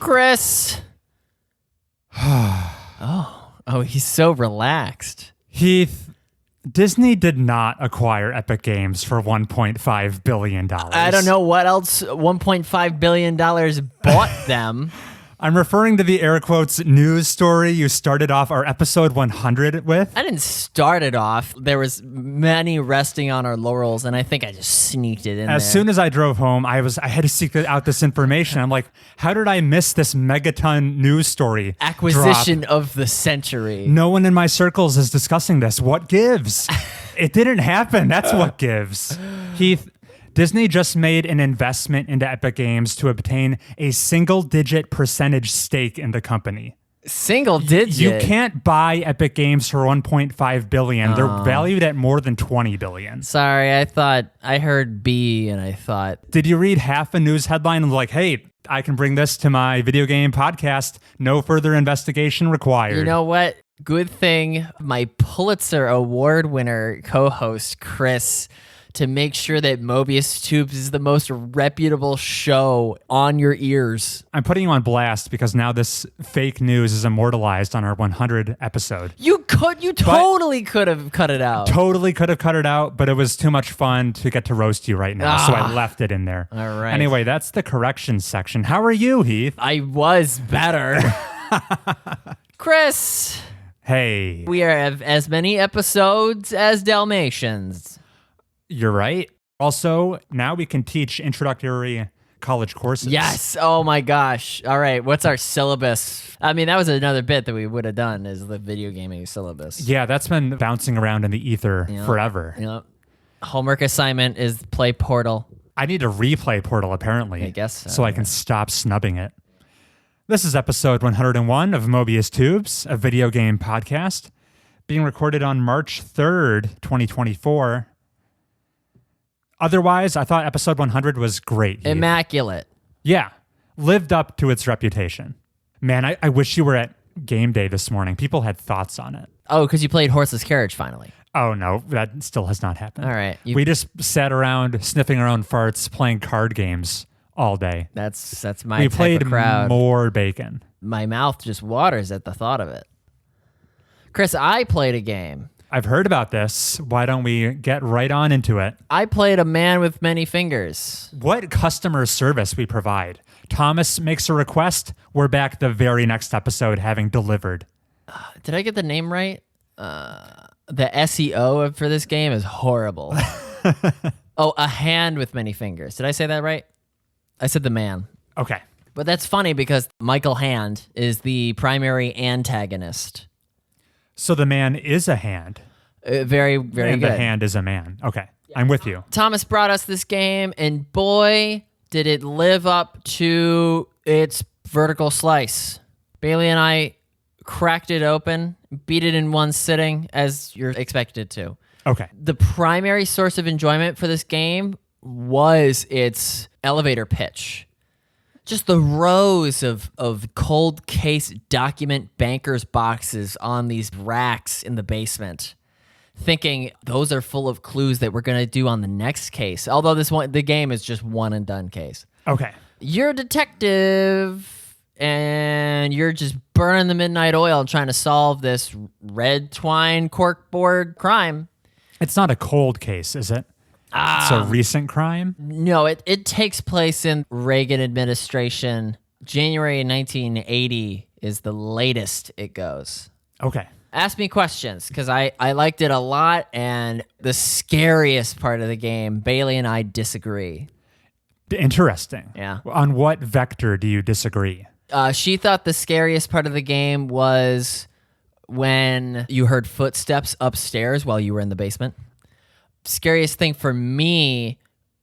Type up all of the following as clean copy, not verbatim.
Chris. Oh, he's so relaxed. Heath, Disney did not acquire Epic Games for $1.5 billion. I don't know what else $1.5 billion bought them. I'm referring to the air quotes news story you started off our episode 100 with. I didn't start it off. There was many resting on our laurels, and I think I just sneaked it in As there. soon as I drove home, I had to seek out this information. I'm like, how did I miss this megaton news story? Acquisition of the century. No one in my circles is discussing this. What gives? It didn't happen. That's what gives. Heath, Disney just made an investment into Epic Games to obtain a single-digit percentage stake in the company. Single digit? You can't buy Epic Games for $1.5 billion. They're valued at more than $20 billion. Sorry, I heard B and I thought. Did you read half a news headline and like, hey, I can bring this to my video game podcast. No further investigation required. You know what? Good thing my Pulitzer Award winner co-host, Chris, to make sure that Mobius Tubes is the most reputable show on your ears. I'm putting you on blast because now this fake news is immortalized on our 100 episode. You totally could have cut it out. Totally could have cut it out, but it was too much fun to get to roast you right now, so I left it in there. All right. Anyway, that's the corrections section. How are you, Heath? I was better. Chris. Hey. We have as many episodes as Dalmatians. You're right. Also, now we can teach introductory college courses. Yes. Oh my gosh. All right. What's our syllabus? I mean, that was another bit that we would have done is the video gaming syllabus. Yeah, that's been bouncing around in the ether forever. Yep. Homework assignment is play Portal. I need to replay Portal, apparently. I guess so I can stop snubbing it. This is episode 101 of Mobius Tubes, a video game podcast, being recorded on March 3rd, 2024. Otherwise, I thought episode 100 was great. Heath. Immaculate. Yeah. Lived up to its reputation. Man, I wish you were at game day this morning. People had thoughts on it. Oh, because you played Horseless Carriage finally. Oh, no. That still has not happened. All right. We just sat around sniffing our own farts, playing card games all day. That's my We type played of crowd. more bacon. My mouth just waters at the thought of it. Chris, I played a game. I've heard about this. Why don't we get right on into it? I played A Man with Many Fingers. What customer service we provide. Thomas makes a request. We're back the very next episode having delivered. Did I get the name right? The SEO for this game is horrible. Oh, A Hand with Many Fingers. Did I say that right? I said The Man. Okay. But that's funny because Michael Hand is the primary antagonist. So the man is a hand. Very, very and good. the hand is a man. Okay. I'm with you. Thomas brought us this game, and boy, did it live up to its vertical slice. Bailey and I cracked it open, beat it in one sitting, as you're expected to. Okay. The primary source of enjoyment for this game was its elevator pitch. Just the rows of cold case document bankers boxes on these racks in the basement. Thinking those are full of clues that we're going to do on the next case. Although the game is just one and done case. Okay. You're a detective and you're just burning the midnight oil trying to solve this red twine corkboard crime. It's not a cold case, is it? It's a recent crime? No, it takes place in Reagan administration. January 1980 is the latest it goes. Okay. Ask me questions, because I liked it a lot, and the scariest part of the game, Bailey and I disagree. Interesting. Yeah. On what vector do you disagree? She thought the scariest part of the game was when you heard footsteps upstairs while you were in the basement. Scariest thing for me,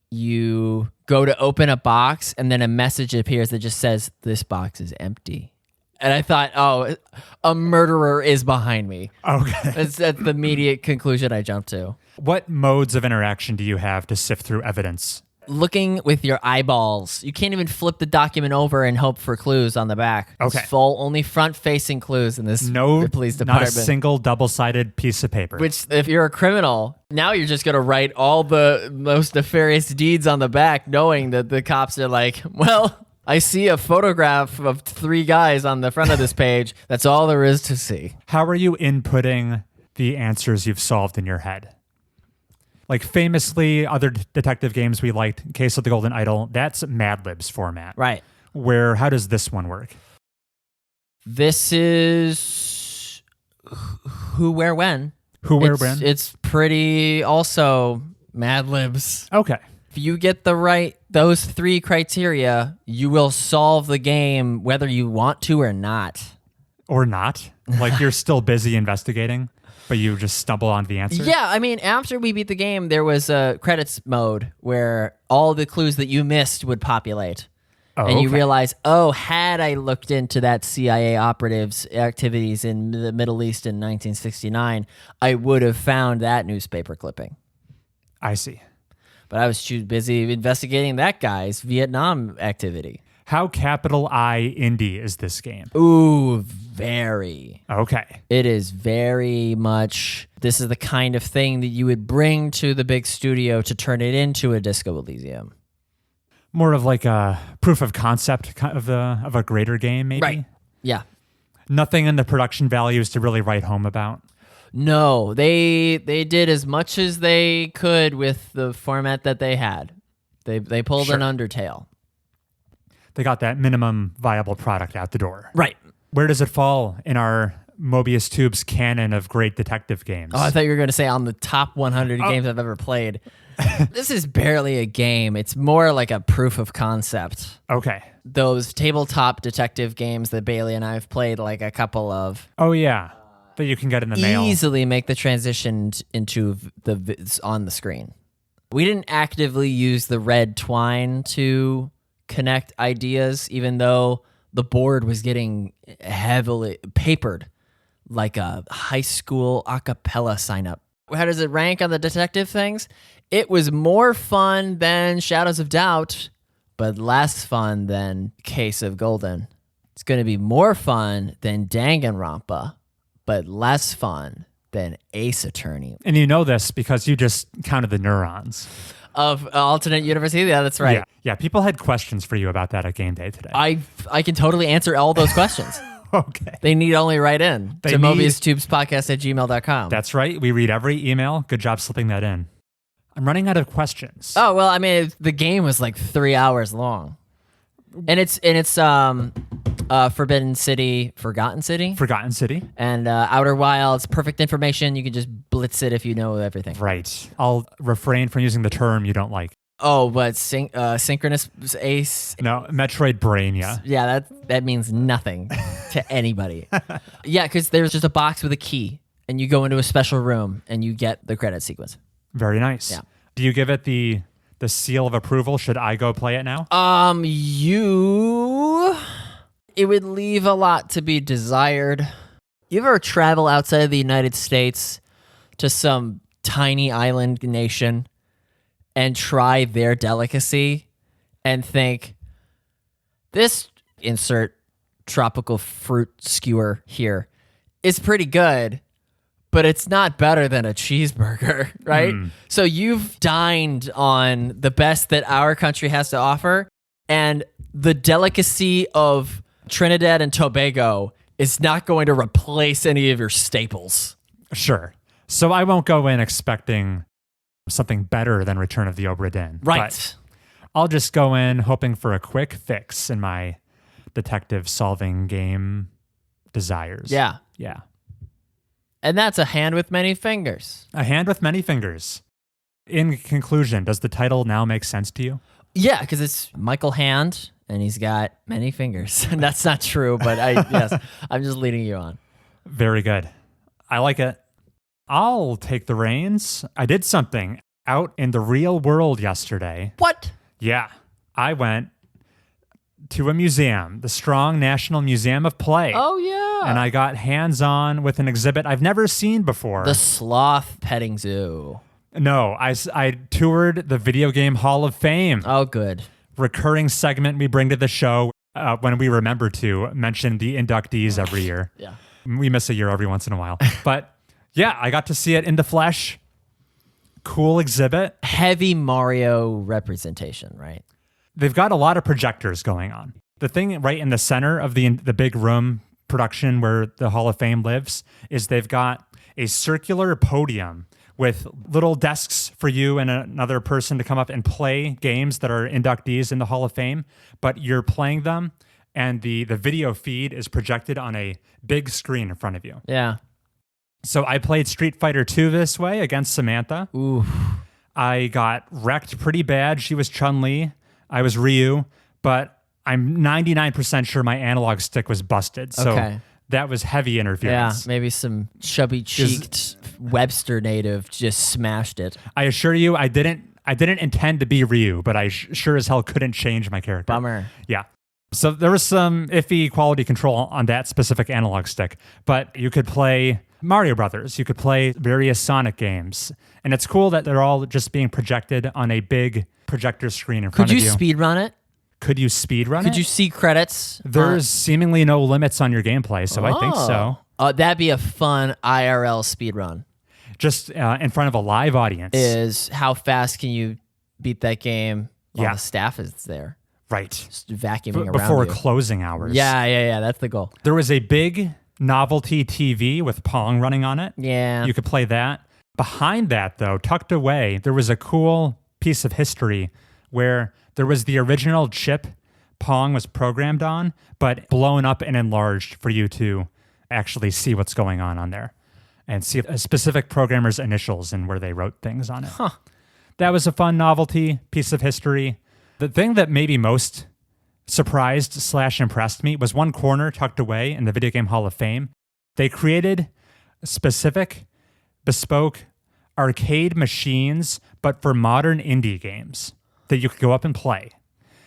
you go to open a box and then a message appears that just says, "This box is empty." And I thought, oh, a murderer is behind me. Okay. That's the immediate conclusion I jumped to. What modes of interaction do you have to sift through evidence? Looking with your eyeballs. You can't even flip the document over and hope for clues on the back. Okay. It's full, only front-facing clues in this police department. Not a single double-sided piece of paper. Which, if you're a criminal, now you're just going to write all the most nefarious deeds on the back, knowing that the cops are like, well, I see a photograph of 3 guys on the front of this page. That's all there is to see. How are you inputting the answers you've solved in your head? Like famously, other detective games we liked, Case of the Golden Idol, that's Mad Libs format. Right. How does this one work? This is who, where, when. Who, where, when? It's pretty also Mad Libs. Okay. If you get those 3 criteria, you will solve the game whether you want to or not. Or not. Like you're still busy investigating, but you just stumble on the answer. Yeah, I mean, after we beat the game, there was a credits mode where all the clues that you missed would populate. Oh, and you okay. realize, had I looked into that CIA operative's activities in the Middle East in 1969, I would have found that newspaper clipping. I see. But I was too busy investigating that guy's Vietnam activity. How capital I indie is this game? Ooh, very. Okay. It is very much, this is the kind of thing that you would bring to the big studio to turn it into a Disco Elysium. More of like a proof of concept of a greater game, maybe? Right. Yeah. Nothing in the production values to really write home about. No, they did as much as they could with the format that they had. They pulled Sure. an Undertale. They got that minimum viable product out the door. Right. Where does it fall in our Mobius Tube's canon of great detective games? Oh, I thought you were going to say on the top 100 games I've ever played. This is barely a game. It's more like a proof of concept. Okay. Those tabletop detective games that Bailey and I have played like a couple of. Oh, yeah. That you can get in the mail. Easily make the transition into on the screen. We didn't actively use the red twine to connect ideas, even though the board was getting heavily papered like a high school a cappella sign up. How does it rank on the detective things? It was more fun than Shadows of Doubt, but less fun than Case of Golden. It's going to be more fun than Danganronpa, but less fun than Ace Attorney. And you know this because you just counted the neurons. Of alternate universe? Yeah, that's right. Yeah. People had questions for you about that at Game Day today. I can totally answer all those questions. Okay. They need only write in They to need- mobiustubespodcast@gmail.com. That's right. We read every email. Good job slipping that in. I'm running out of questions. Oh, well, I mean, the game was like 3 hours long. And it's Forbidden City, Forgotten City, Forgotten City. and Outer Wilds, perfect information. You can just blitz it if you know everything. Right. I'll refrain from using the term you don't like. Oh, but synchronous ace. No, Metroid Brain, yeah. Yeah, that means nothing to anybody. Yeah, because there's just a box with a key, and you go into a special room, and you get the credit sequence. Very nice. Yeah. Do you give it the seal of approval? Should I go play it now? It would leave a lot to be desired. You ever travel outside of the United States to some tiny island nation and try their delicacy and think, this insert tropical fruit skewer here is pretty good, but it's not better than a cheeseburger, right? So you've dined on the best that our country has to offer, and the delicacy of Trinidad and Tobago is not going to replace any of your staples. Sure. So I won't go in expecting something better than Return of the Obra Dinn. Right. But I'll just go in hoping for a quick fix in my detective solving game desires. Yeah. Yeah. And that's a hand with many fingers. A hand with many fingers. In conclusion, does the title now make sense to you? Yeah, because it's Michael Hand, and he's got many fingers. And that's not true, but yes, I'm just leading you on. Very good. I like it. I'll take the reins. I did something out in the real world yesterday. What? Yeah. I went to a museum, the Strong National Museum of Play. Oh, yeah. And I got hands-on with an exhibit I've never seen before. The Sloth Petting Zoo. No, I toured the Video Game Hall of Fame. Oh, good. Recurring segment we bring to the show when we remember to mention the inductees every year. Yeah. We miss a year every once in a while. But yeah, I got to see it in the flesh. Cool exhibit. Heavy Mario representation, right? they've got a lot of projectors going on. The thing right in the center of the big room production where the Hall of Fame lives is they've got a circular podium with little desks for you and another person to come up and play games that are inductees in the Hall of Fame, but you're playing them and the video feed is projected on a big screen in front of you. Yeah. So I played Street Fighter 2 this way against Samantha. Ooh. I got wrecked pretty bad. She was Chun-Li. I was Ryu, but I'm 99% sure my analog stick was busted. So that was heavy interference. Yeah, maybe some chubby-cheeked Webster native just smashed it. I assure you, I didn't intend to be Ryu, but I sure as hell couldn't change my character. Bummer. Yeah. So there was some iffy quality control on that specific analog stick, but you could play Mario Brothers. You could play various Sonic games. And it's cool that they're all just being projected on a big projector screen in front of you. Could you speedrun it? Could you speedrun it? Could you see credits? There's seemingly no limits on your gameplay, so I think so. That'd be a fun IRL speedrun. Just in front of a live audience. Is how fast can you beat that game while the staff is there? Right. Just vacuuming around before you. closing hours. Yeah. That's the goal. There was a big novelty TV with Pong running on it. Yeah. You could play that. Behind that, though, tucked away, there was a cool piece of history where there was the original chip Pong was programmed on, but blown up and enlarged for you to actually see what's going on there and see a specific programmer's initials and where they wrote things on it. Huh. That was a fun novelty piece of history. The thing that maybe most surprised/impressed me was one corner tucked away in the Video Game Hall of Fame. They created specific, bespoke arcade machines, but for modern indie games that you could go up and play.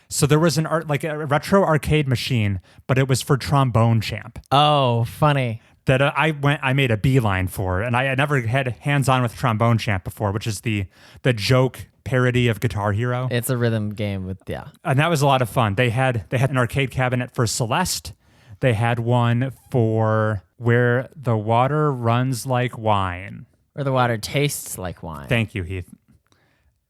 So there was a retro arcade machine, but it was for Trombone Champ. Oh, funny. That I made a beeline for, and I never had hands-on with Trombone Champ before, which is the joke parody of Guitar Hero. It's a rhythm game with and that was a lot of fun. They had an arcade cabinet for Celeste. They had one for Where the Water Runs Like Wine. Where the water tastes like wine. Thank you, Heath.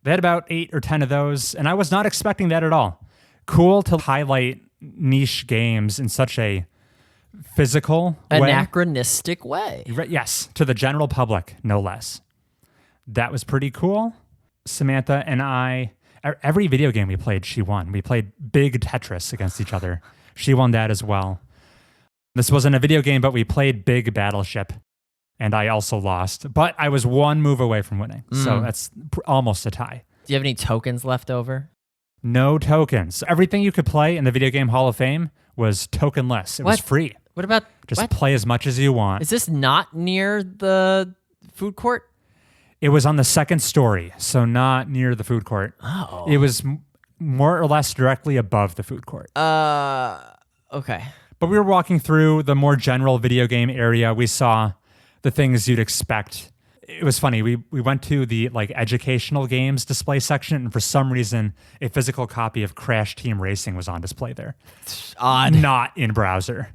They had about 8 or 10 of those, and I was not expecting that at all. Cool to highlight niche games in such a physical anachronistic way. Yes, to the general public, no less. That was pretty cool. Samantha and I, every video game we played, she won. We played big Tetris against each other. She won that as well. This wasn't a video game, but we played Big Battleship, and I also lost. But I was one move away from winning, so that's almost a tie. Do you have any tokens left over? No tokens. Everything you could play in the Video Game Hall of Fame was tokenless. It was free. What about... Just play as much as you want. Is this not near the food court? It was on the second story, so not near the food court. Oh. It was more or less directly above the food court. Okay. But we were walking through the more general video game area. We saw the things you'd expect. It was funny. We went to the educational games display section, and for some reason, a physical copy of Crash Team Racing was on display there. Odd. Not in browser.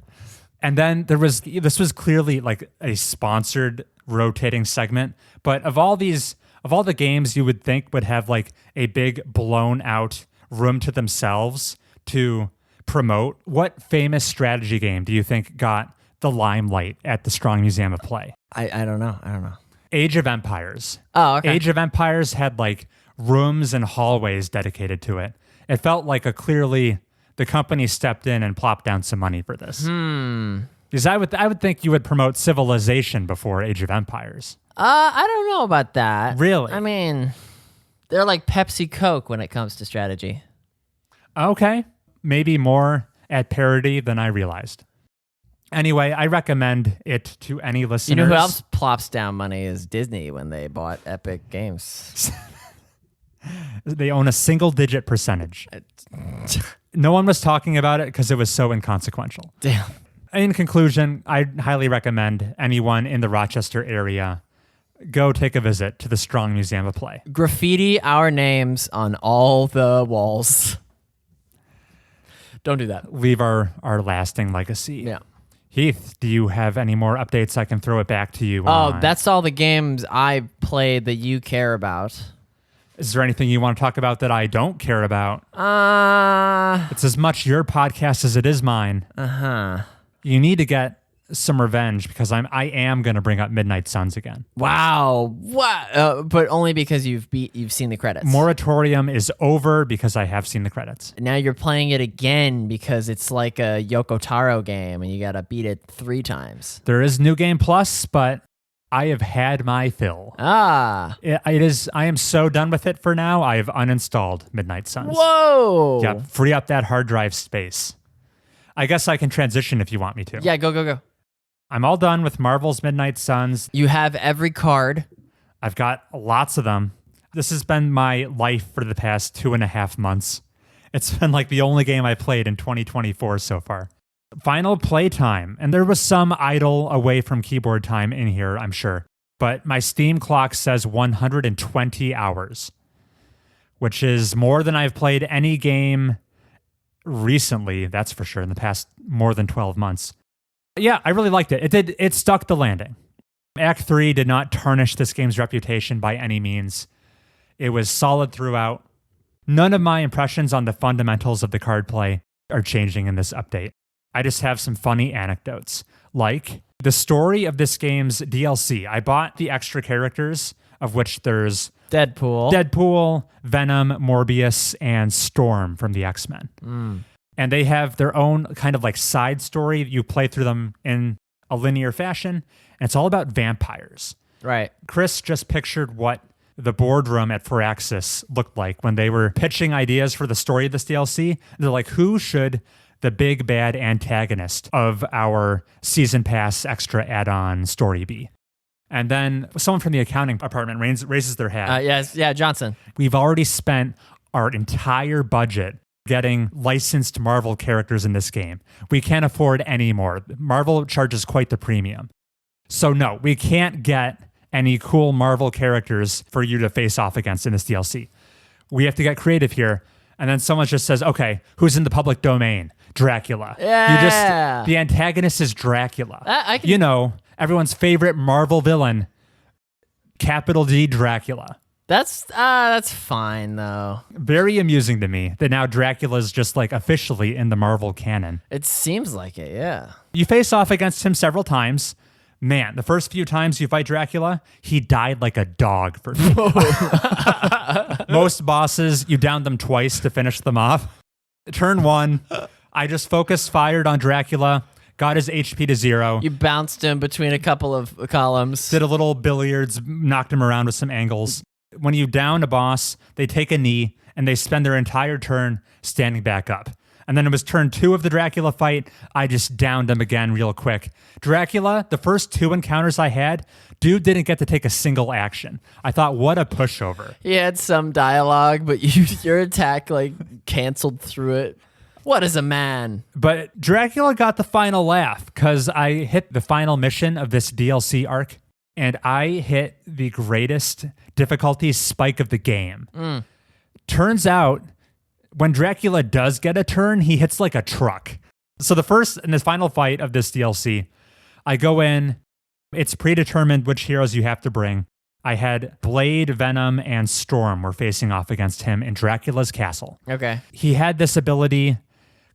And then this was clearly a sponsored rotating segment. But of all the games you would think would have a big blown out room to themselves to promote, what famous strategy game do you think got the limelight at the Strong Museum of Play? I don't know. Age of Empires. Oh, okay. Age of Empires had rooms and hallways dedicated to it. It felt like clearly the company stepped in and plopped down some money for this. Because I would think you would promote Civilization before Age of Empires. I don't know about that. Really? I mean, they're like Pepsi Coke when it comes to strategy. Okay. Maybe more at parity than I realized. Anyway, I recommend it to any listeners. You know who else plops down money is Disney when they bought Epic Games. They own a single-digit percentage. No one was talking about it because it was so inconsequential. Damn. In conclusion, I highly recommend anyone in the Rochester area go take a visit to the Strong Museum of Play. Graffiti our names on all the walls. Don't do that. Leave our lasting legacy. Yeah. Heath, do you have any more updates? I can throw it back to you. Oh, that's all the games I played that you care about. Is there anything you want to talk about that I don't care about? It's as much your podcast as it is mine. You need to get some revenge because I am going to bring up Midnight Suns again. Wow. What? But only because you've seen the credits. Moratorium is over because I have seen the credits. Now you're playing it again because it's like a Yoko Taro game and you got to beat it 3 times. There is New Game Plus, but I have had my fill. It is. I am so done with it for now. I have uninstalled Midnight Suns. Whoa. Yeah, free up that hard drive space. I guess I can transition if you want me to. Yeah, go. I'm all done with Marvel's Midnight Suns. You have every card. I've got lots of them. This has been my life for the past 2.5 months. It's been like the only game I played in 2024 so far. Final playtime. And there was some idle away from keyboard time in here, I'm sure. But my Steam clock says 120 hours, which is more than I've played any game recently, that's for sure, in the past more than 12 months. Yeah, I really liked it. It stuck the landing. Act 3 did not tarnish this game's reputation by any means. It was solid throughout. None of my impressions on the fundamentals of the card play are changing in this update. I just have some funny anecdotes, like the story of this game's DLC. I bought the extra characters, of which there's Deadpool, Venom, Morbius, and Storm from the X-Men. And they have their own kind of like side story. You play through them in a linear fashion, and it's all about vampires. Right. Chris just pictured what the boardroom at Firaxis looked like when they were pitching ideas for the story of this DLC. They're like, who should the big bad antagonist of our season pass extra add-on story be? And then someone from the accounting department raises their hand. Yeah, Johnson. We've already spent our entire budget getting licensed Marvel characters in this game. We can't afford any more. Marvel charges quite the premium. So no, we can't get any cool Marvel characters for you to face off against in this DLC. We have to get creative here. And then someone just says, okay, who's in the public domain? Dracula. Yeah. The antagonist is Dracula. I can... You know, everyone's favorite Marvel villain, capital D Dracula. That's fine, though. Very amusing to me that now Dracula's just like officially in the Marvel canon. It seems like it, yeah. You face off against him several times. Man, the first few times you fight Dracula, he died like a dog for me. Most bosses, you downed them twice to finish them off. Turn 1, I just fired on Dracula, got his HP to 0. You bounced him between a couple of columns. Did a little billiards, knocked him around with some angles. When you down a boss, they take a knee and they spend their entire turn standing back up. And then it was turn 2 of the Dracula fight. I just downed him again real quick. Dracula, the first 2 encounters I had, dude didn't get to take a single action. I thought, what a pushover. He had some dialogue, but your attack like canceled through it. What is a man? But Dracula got the final laugh because I hit the final mission of this DLC arc. And I hit the greatest difficulty spike of the game. Turns out, when Dracula does get a turn, he hits like a truck. So the first and the final fight of this DLC, I go in, it's predetermined which heroes you have to bring. I had Blade, Venom, and Storm were facing off against him in Dracula's castle. Okay. He had this ability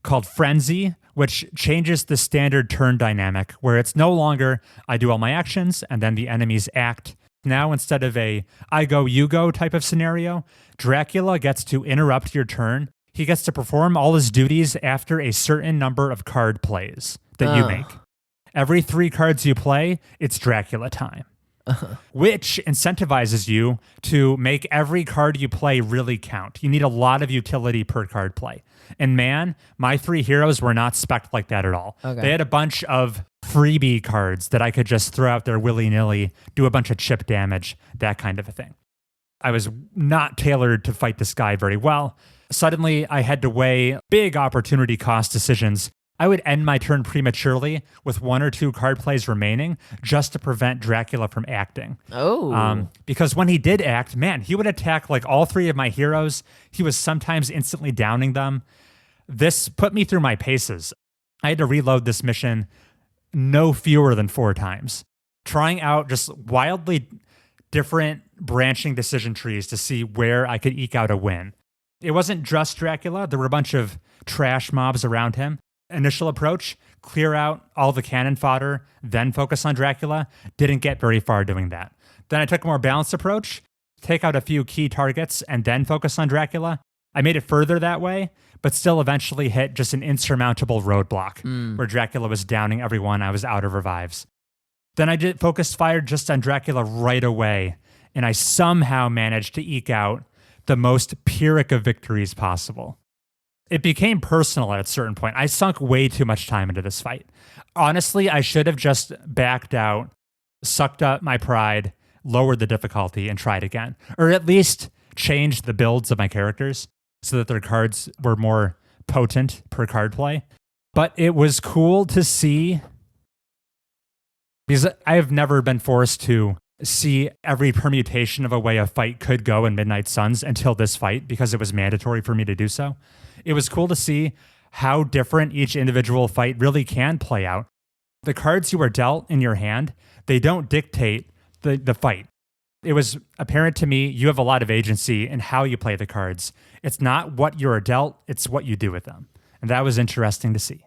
called Frenzy, which changes the standard turn dynamic, where it's no longer I do all my actions and then the enemies act. Now, instead of a I go, you go type of scenario, Dracula gets to interrupt your turn. He gets to perform all his duties after a certain number of card plays that you make. Every 3 cards you play, it's Dracula time. Which incentivizes you to make every card you play really count. You need a lot of utility per card play. And man, my 3 heroes were not spec'd like that at all. Okay. They had a bunch of freebie cards that I could just throw out there willy-nilly, do a bunch of chip damage, that kind of a thing. I was not tailored to fight this guy very well. Suddenly, I had to weigh big opportunity cost decisions. I would end my turn prematurely with 1 or 2 card plays remaining just to prevent Dracula from acting. Because when he did act, man, he would attack like all 3 of my heroes. He was sometimes instantly downing them. This put me through my paces. I had to reload this mission no fewer than 4 times, trying out just wildly different branching decision trees to see where I could eke out a win. It wasn't just Dracula. There were a bunch of trash mobs around him. Initial approach, clear out all the cannon fodder, then focus on Dracula. Didn't get very far doing that. Then I took a more balanced approach, take out a few key targets, and then focus on Dracula. I made it further that way, but still eventually hit just an insurmountable roadblock where Dracula was downing everyone. I was out of revives. Then I did focused fire just on Dracula right away, and I somehow managed to eke out the most Pyrrhic of victories possible. It became personal at a certain point. I sunk way too much time into this fight. Honestly, I should have just backed out, sucked up my pride, lowered the difficulty, and tried again. Or at least changed the builds of my characters so that their cards were more potent per card play. But it was cool to see, because I have never been forced to see every permutation of a way a fight could go in Midnight Suns until this fight, because it was mandatory for me to do so. It was cool to see how different each individual fight really can play out. The cards you are dealt in your hand, they don't dictate the fight. It was apparent to me you have a lot of agency in how you play the cards. It's not what you're dealt, it's what you do with them. And that was interesting to see.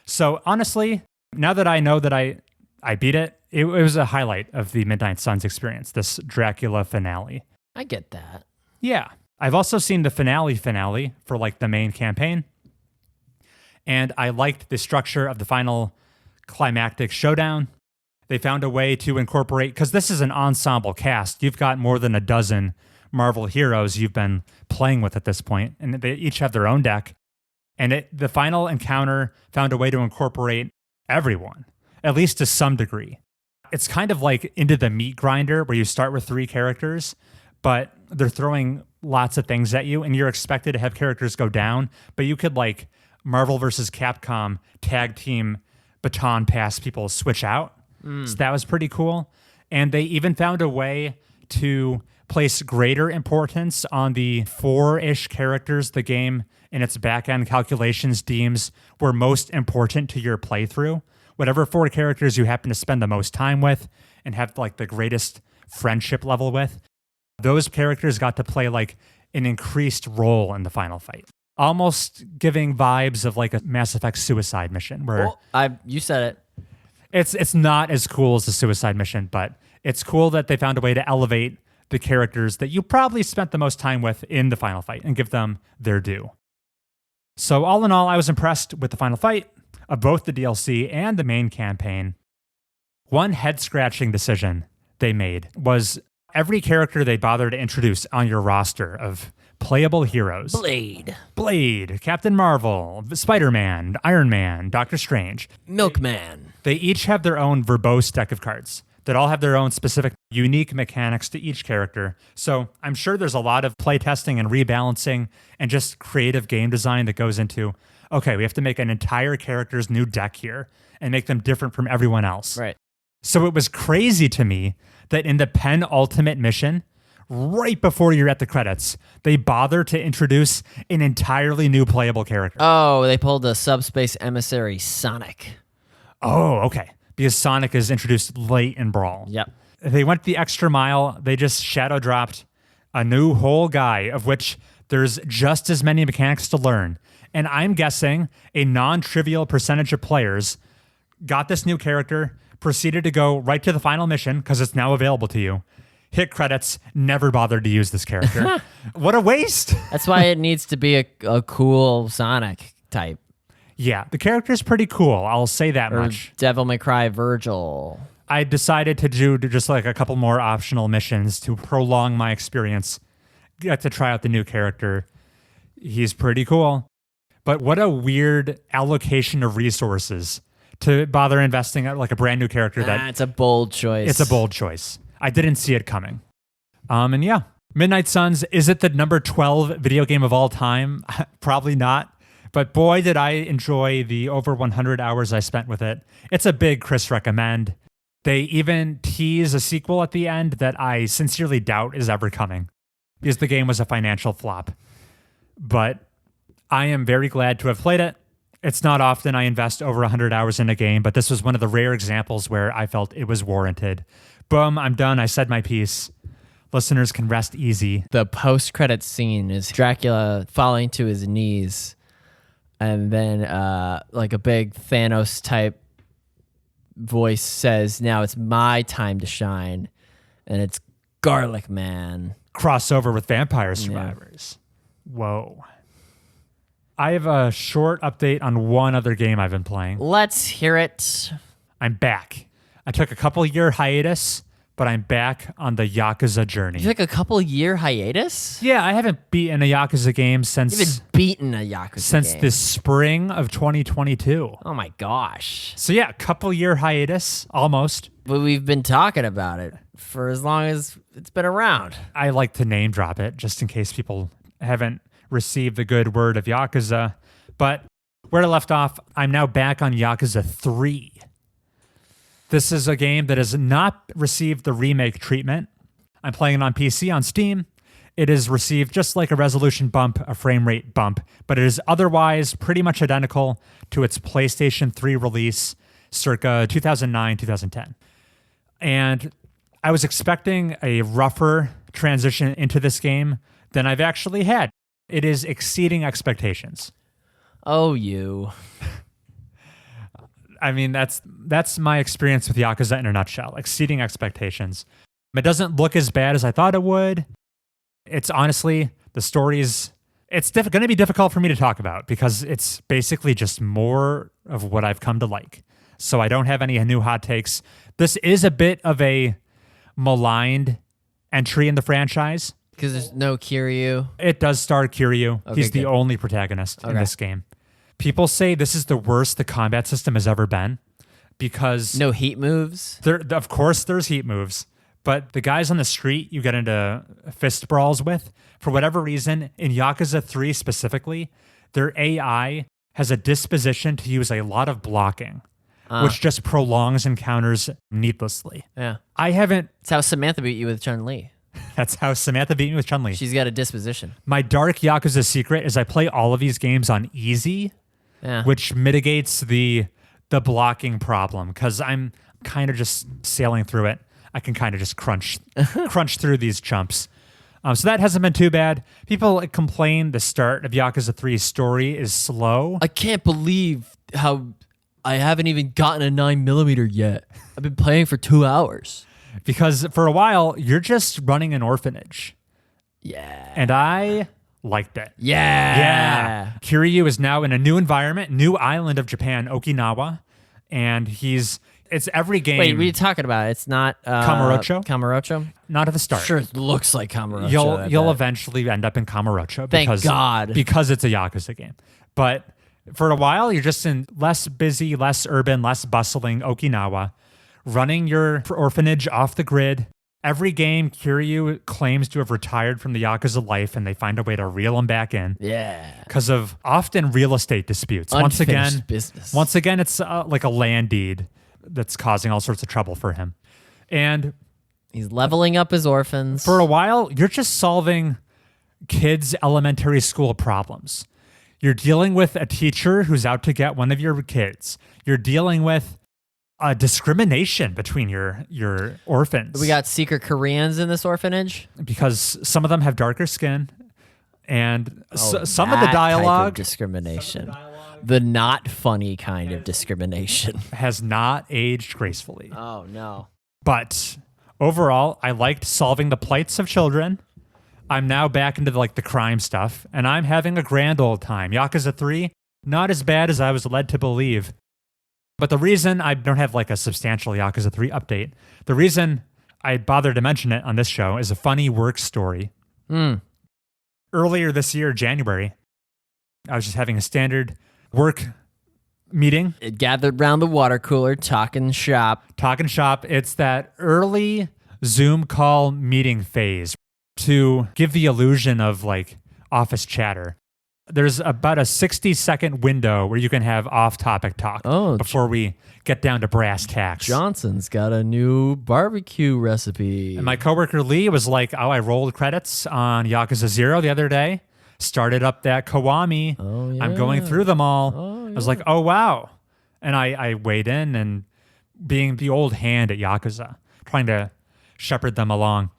So honestly, now that I know that I beat it, it was a highlight of the Midnight Suns experience, this Dracula finale. I get that. Yeah. I've also seen the finale for like the main campaign. And I liked the structure of the final climactic showdown. They found a way to incorporate, because this is an ensemble cast. You've got more than a dozen Marvel heroes you've been playing with at this point, and they each have their own deck. And the final encounter found a way to incorporate everyone, at least to some degree. It's kind of like Into the Meat Grinder, where you start with 3 characters, but they're throwing lots of things at you, and you're expected to have characters go down, but you could like Marvel versus Capcom tag team baton pass people switch out. So that was pretty cool. And they even found a way to place greater importance on the 4-ish characters the game in its back-end calculations deems were most important to your playthrough. Whatever 4 characters you happen to spend the most time with and have like the greatest friendship level with, those characters got to play like an increased role in the final fight. Almost giving vibes of like a Mass Effect suicide mission where you said it. It's not as cool as the suicide mission, but it's cool that they found a way to elevate the characters that you probably spent the most time with in the final fight and give them their due. So all in all, I was impressed with the final fight of both the DLC and the main campaign. One head-scratching decision they made was every character they bothered to introduce on your roster of playable heroes. Blade, Captain Marvel, Spider-Man, Iron Man, Doctor Strange. Milkman. They each have their own verbose deck of cards that all have their own specific, unique mechanics to each character. So I'm sure there's a lot of playtesting and rebalancing and just creative game design that goes into, okay, we have to make an entire character's new deck here and make them different from everyone else. Right. So it was crazy to me that in the penultimate mission, right before you're at the credits, they bother to introduce an entirely new playable character. Oh, they pulled the subspace emissary Sonic. Oh, okay. Because Sonic is introduced late in Brawl. Yep. They went the extra mile. They just shadow dropped a new whole guy, of which there's just as many mechanics to learn. And I'm guessing a non-trivial percentage of players got this new character, proceeded to go right to the final mission because it's now available to you, hit credits, never bothered to use this character. What a waste. That's why it needs to be a cool Sonic type. Yeah, the character's pretty cool. I'll say that much. Devil May Cry Virgil. I decided to do just like a couple more optional missions to prolong my experience. Get to try out the new character. He's pretty cool. But what a weird allocation of resources to bother investing in like a brand new character. It's a bold choice. It's a bold choice. I didn't see it coming. And yeah, Midnight Suns, is it the number 12 video game of all time? Probably not. But boy, did I enjoy the over 100 hours I spent with it. It's a big Chris recommend. They even tease a sequel at the end that I sincerely doubt is ever coming because the game was a financial flop. But I am very glad to have played it. It's not often I invest over 100 hours in a game, but this was one of the rare examples where I felt it was warranted. Boom, I'm done. I said my piece. Listeners can rest easy. The post-credit scene is Dracula falling to his knees, and then like a big Thanos-type voice says, "Now it's my time to shine," and it's Garlic Man. Crossover with Vampire Survivors. Yeah. Whoa. I have a short update on one other game I've been playing. Let's hear it. I'm back. I took a couple-year hiatus, but I'm back on the Yakuza journey. You took a couple-year hiatus? Yeah, I haven't beaten a Yakuza game since... You've been beaten a Yakuza game. The spring of 2022. Oh my gosh. So yeah, couple-year hiatus, almost. But we've been talking about it for as long as it's been around. I like to name drop it, just in case people haven't received the good word of Yakuza. But where I left off, I'm now back on Yakuza 3. This is a game that has not received the remake treatment. I'm playing it on PC on Steam. It has received just like a resolution bump, a frame rate bump, but it is otherwise pretty much identical to its PlayStation 3 release circa 2009, 2010. And I was expecting a rougher transition into this game than I've actually had. It is exceeding expectations. Oh, you. I mean, that's my experience with Yakuza in a nutshell, exceeding expectations. It doesn't look as bad as I thought it would. It's honestly, the story's, it's going to be difficult for me to talk about because it's basically just more of what I've come to like. So I don't have any new hot takes. This is a bit of a maligned entry in the franchise. Because there's no Kiryu. It does star Kiryu. Okay, He's the only protagonist in this game. People say this is the worst the combat system has ever been because... No heat moves? Of course there's heat moves, but the guys on the street you get into fist brawls with, for whatever reason, in Yakuza 3 specifically, their AI has a disposition to use a lot of blocking, which just prolongs encounters needlessly. Yeah. That's how Samantha beat you with Chun-Li. That's how Samantha beat me with Chun-Li. She's got a disposition. My dark Yakuza secret is I play all of these games on easy, which mitigates the blocking problem because I'm kind of just sailing through it. I can kind of just crunch through these chumps. So that hasn't been too bad. People complain the start of Yakuza 3's story is slow. I can't believe how I haven't even gotten a 9mm yet. I've been playing for 2 hours. Because for a while, you're just running an orphanage. Yeah. And I liked it. Yeah. Kiryu is now in a new environment, new island of Japan, Okinawa. And it's every game. Wait, what are you talking about? It's not... Kamurocho? Kamurocho? Not at the start. Sure, it looks like Kamurocho. You'll eventually end up in Kamurocho. Thank God. Because it's a Yakuza game. But for a while, you're just in less busy, less urban, less bustling Okinawa, running your orphanage off the grid. Every game, Kiryu claims to have retired from the Yakuza life, and they find a way to reel him back in. Yeah. Because of often real estate disputes. Unfinished business. Once again, it's like a land deed that's causing all sorts of trouble for him. And he's leveling up his orphans. For a while, you're just solving kids' elementary school problems. You're dealing with a teacher who's out to get one of your kids. You're dealing with discrimination between your orphans. We got secret Koreans in this orphanage because some of them have darker skin, and some of the dialogue, type of discrimination, the not funny kind of discrimination, has not aged gracefully. Oh no! But overall, I liked solving the plights of children. I'm now back into the crime stuff, and I'm having a grand old time. Yakuza 3, not as bad as I was led to believe. But the reason I don't have a substantial Yakuza 3 update, the reason I bothered to mention it on this show is a funny work story. Earlier this year, January, I was just having a standard work meeting. It gathered around the water cooler, talking shop. It's that early Zoom call meeting phase to give the illusion of office chatter. There's about a 60-second window where you can have off-topic talk before we get down to brass tacks. Johnson's got a new barbecue recipe. And my coworker Lee was like, I rolled credits on Yakuza 0 the other day, started up that Kiwami. Oh, yeah. I'm going through them all. I was like, oh, wow. And I weighed in and being the old hand at Yakuza, trying to shepherd them along,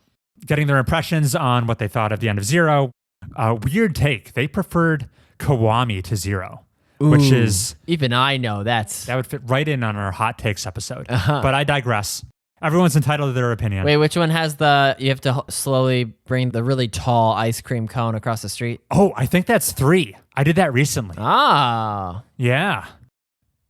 getting their impressions on what they thought of the end of Zero. Weird take. They preferred Kiwami to Zero, which is... Even I know that would fit right in on our hot takes episode. But I digress. Everyone's entitled to their opinion. Wait, which one has you have to slowly bring the really tall ice cream cone across the street? Oh, I think that's 3. I did that recently. Ah. Yeah.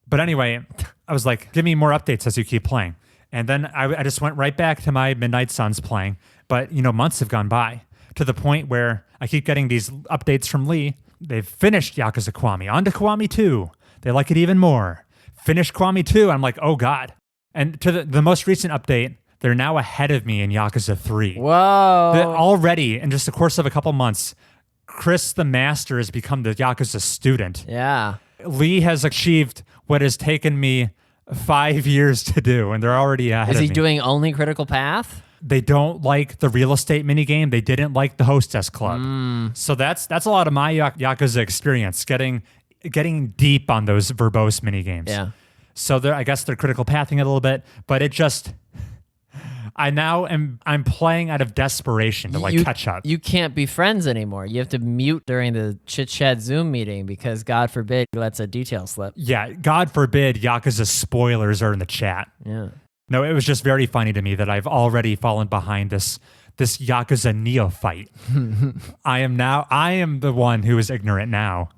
But anyway, I was like, give me more updates as you keep playing. And then I just went right back to my Midnight Suns playing. But, months have gone by to the point where I keep getting these updates from Lee. They've finished Yakuza Kiwami. On to Kiwami 2. They like it even more. Finished Kiwami 2. I'm like, oh, God. And to the most recent update, they're now ahead of me in Yakuza 3. Whoa. Already, in just the course of a couple months, Chris the Master has become the Yakuza student. Yeah. Lee has achieved what has taken me 5 years to do, and they're already ahead of me. Is he doing only Critical Path? They don't like the real estate minigame. They didn't like the Hostess Club. So that's a lot of my Yakuza experience, getting deep on those verbose minigames. Yeah. So I guess they're critical pathing it a little bit, but it just... I'm playing out of desperation to catch up. You can't be friends anymore. You have to mute during the chit chat Zoom meeting because God forbid he lets a detail slip. Yeah, God forbid Yakuza spoilers are in the chat. Yeah. No, it was just very funny to me that I've already fallen behind this Yakuza neophyte. I am the one who is ignorant now.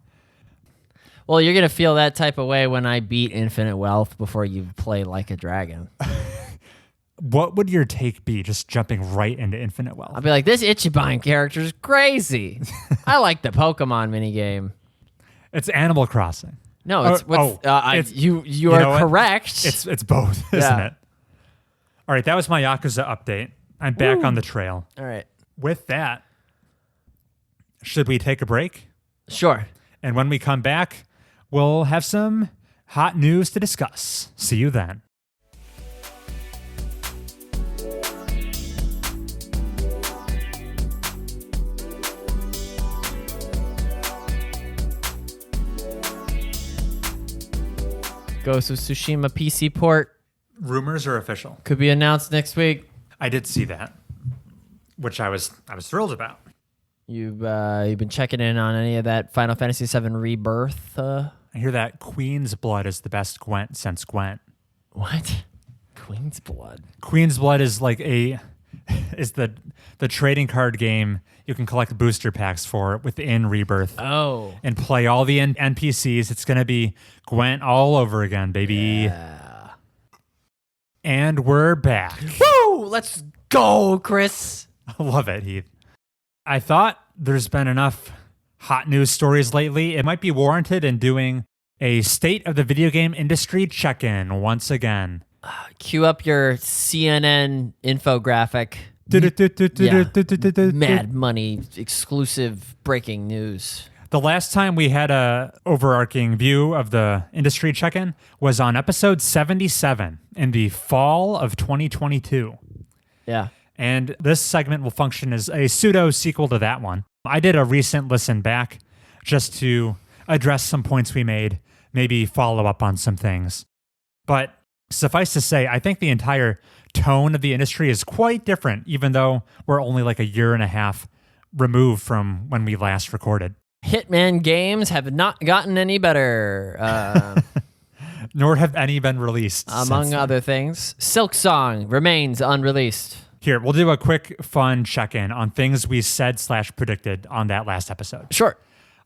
Well, you're going to feel that type of way when I beat Infinite Wealth before you play Like a Dragon. What would your take be, just jumping right into Infinite Wealth? I'll be like, this Ichiban character is crazy. I like the Pokemon minigame. It's Animal Crossing. No, you are correct. It's both, isn't it? All right, that was my Yakuza update. I'm back on the trail. All right. With that, should we take a break? Sure. And when we come back, we'll have some hot news to discuss. See you then. Ghost of Tsushima PC port. Rumors are official. Could be announced next week. I did see that, which I was thrilled about. You've been checking in on any of that Final Fantasy VII Rebirth? I hear that Queen's Blood is the best Gwent since Gwent. What? Queen's Blood? Queen's Blood is is the trading card game you can collect booster packs for within Rebirth. Oh. And play all the NPCs. It's going to be Gwent all over again, baby. Yeah. And we're back. Woo! Let's go, Chris. I love it, Heath. I thought there's been enough hot news stories lately. It might be warranted in doing a state of the video game industry check-in once again. Cue up your CNN infographic. Mad Money exclusive breaking news. The last time we had a overarching view of the industry check-in was on episode 77 in the fall of 2022. Yeah. And this segment will function as a pseudo sequel to that one. I did a recent listen back just to address some points we made, maybe follow up on some things. But suffice to say, I think the entire tone of the industry is quite different, even though we're only like a year and a half removed from when we last recorded. Hitman games have not gotten any better. Nor have any been released. Among other things. Silk Song remains unreleased. Here, we'll do a quick, fun check-in on things we said/predicted on that last episode. Sure.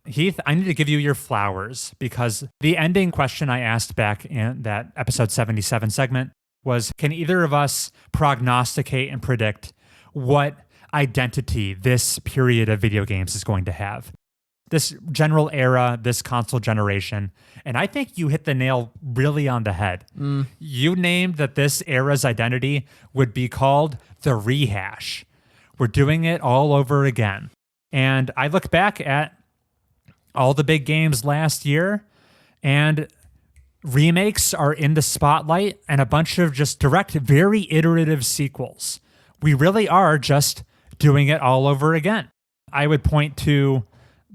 Heath, I need to give you your flowers because the ending question I asked back in that episode 77 segment was, can either of us prognosticate and predict what identity this period of video games is going to have? This general era, this console generation. And I think you hit the nail really on the head. You named that this era's identity would be called the rehash. We're doing it all over again. And I look back at all the big games last year, and remakes are in the spotlight and a bunch of just direct, very iterative sequels. We really are just doing it all over again. I would point to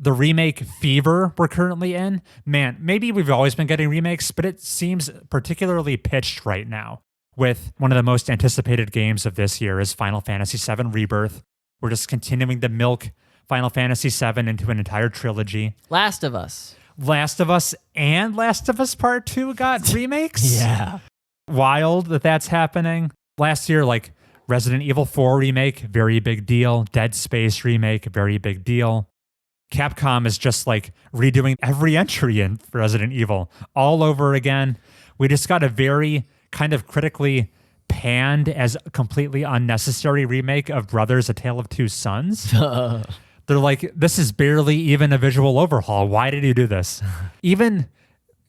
the remake fever we're currently in. Man, maybe we've always been getting remakes, but it seems particularly pitched right now. with one of the most anticipated games of this year is Final Fantasy VII Rebirth. We're just continuing to milk Final Fantasy VII into an entire trilogy. Last of Us and Last of Us Part 2 got remakes. Yeah. Wild that's happening. Last year, like Resident Evil 4 remake, very big deal. Dead Space remake, very big deal. Capcom is just like redoing every entry in Resident Evil all over again. We just got a very kind of critically panned as a completely unnecessary remake of Brothers: A Tale of Two Sons. They're like, this is barely even a visual overhaul. Why did you do this? Even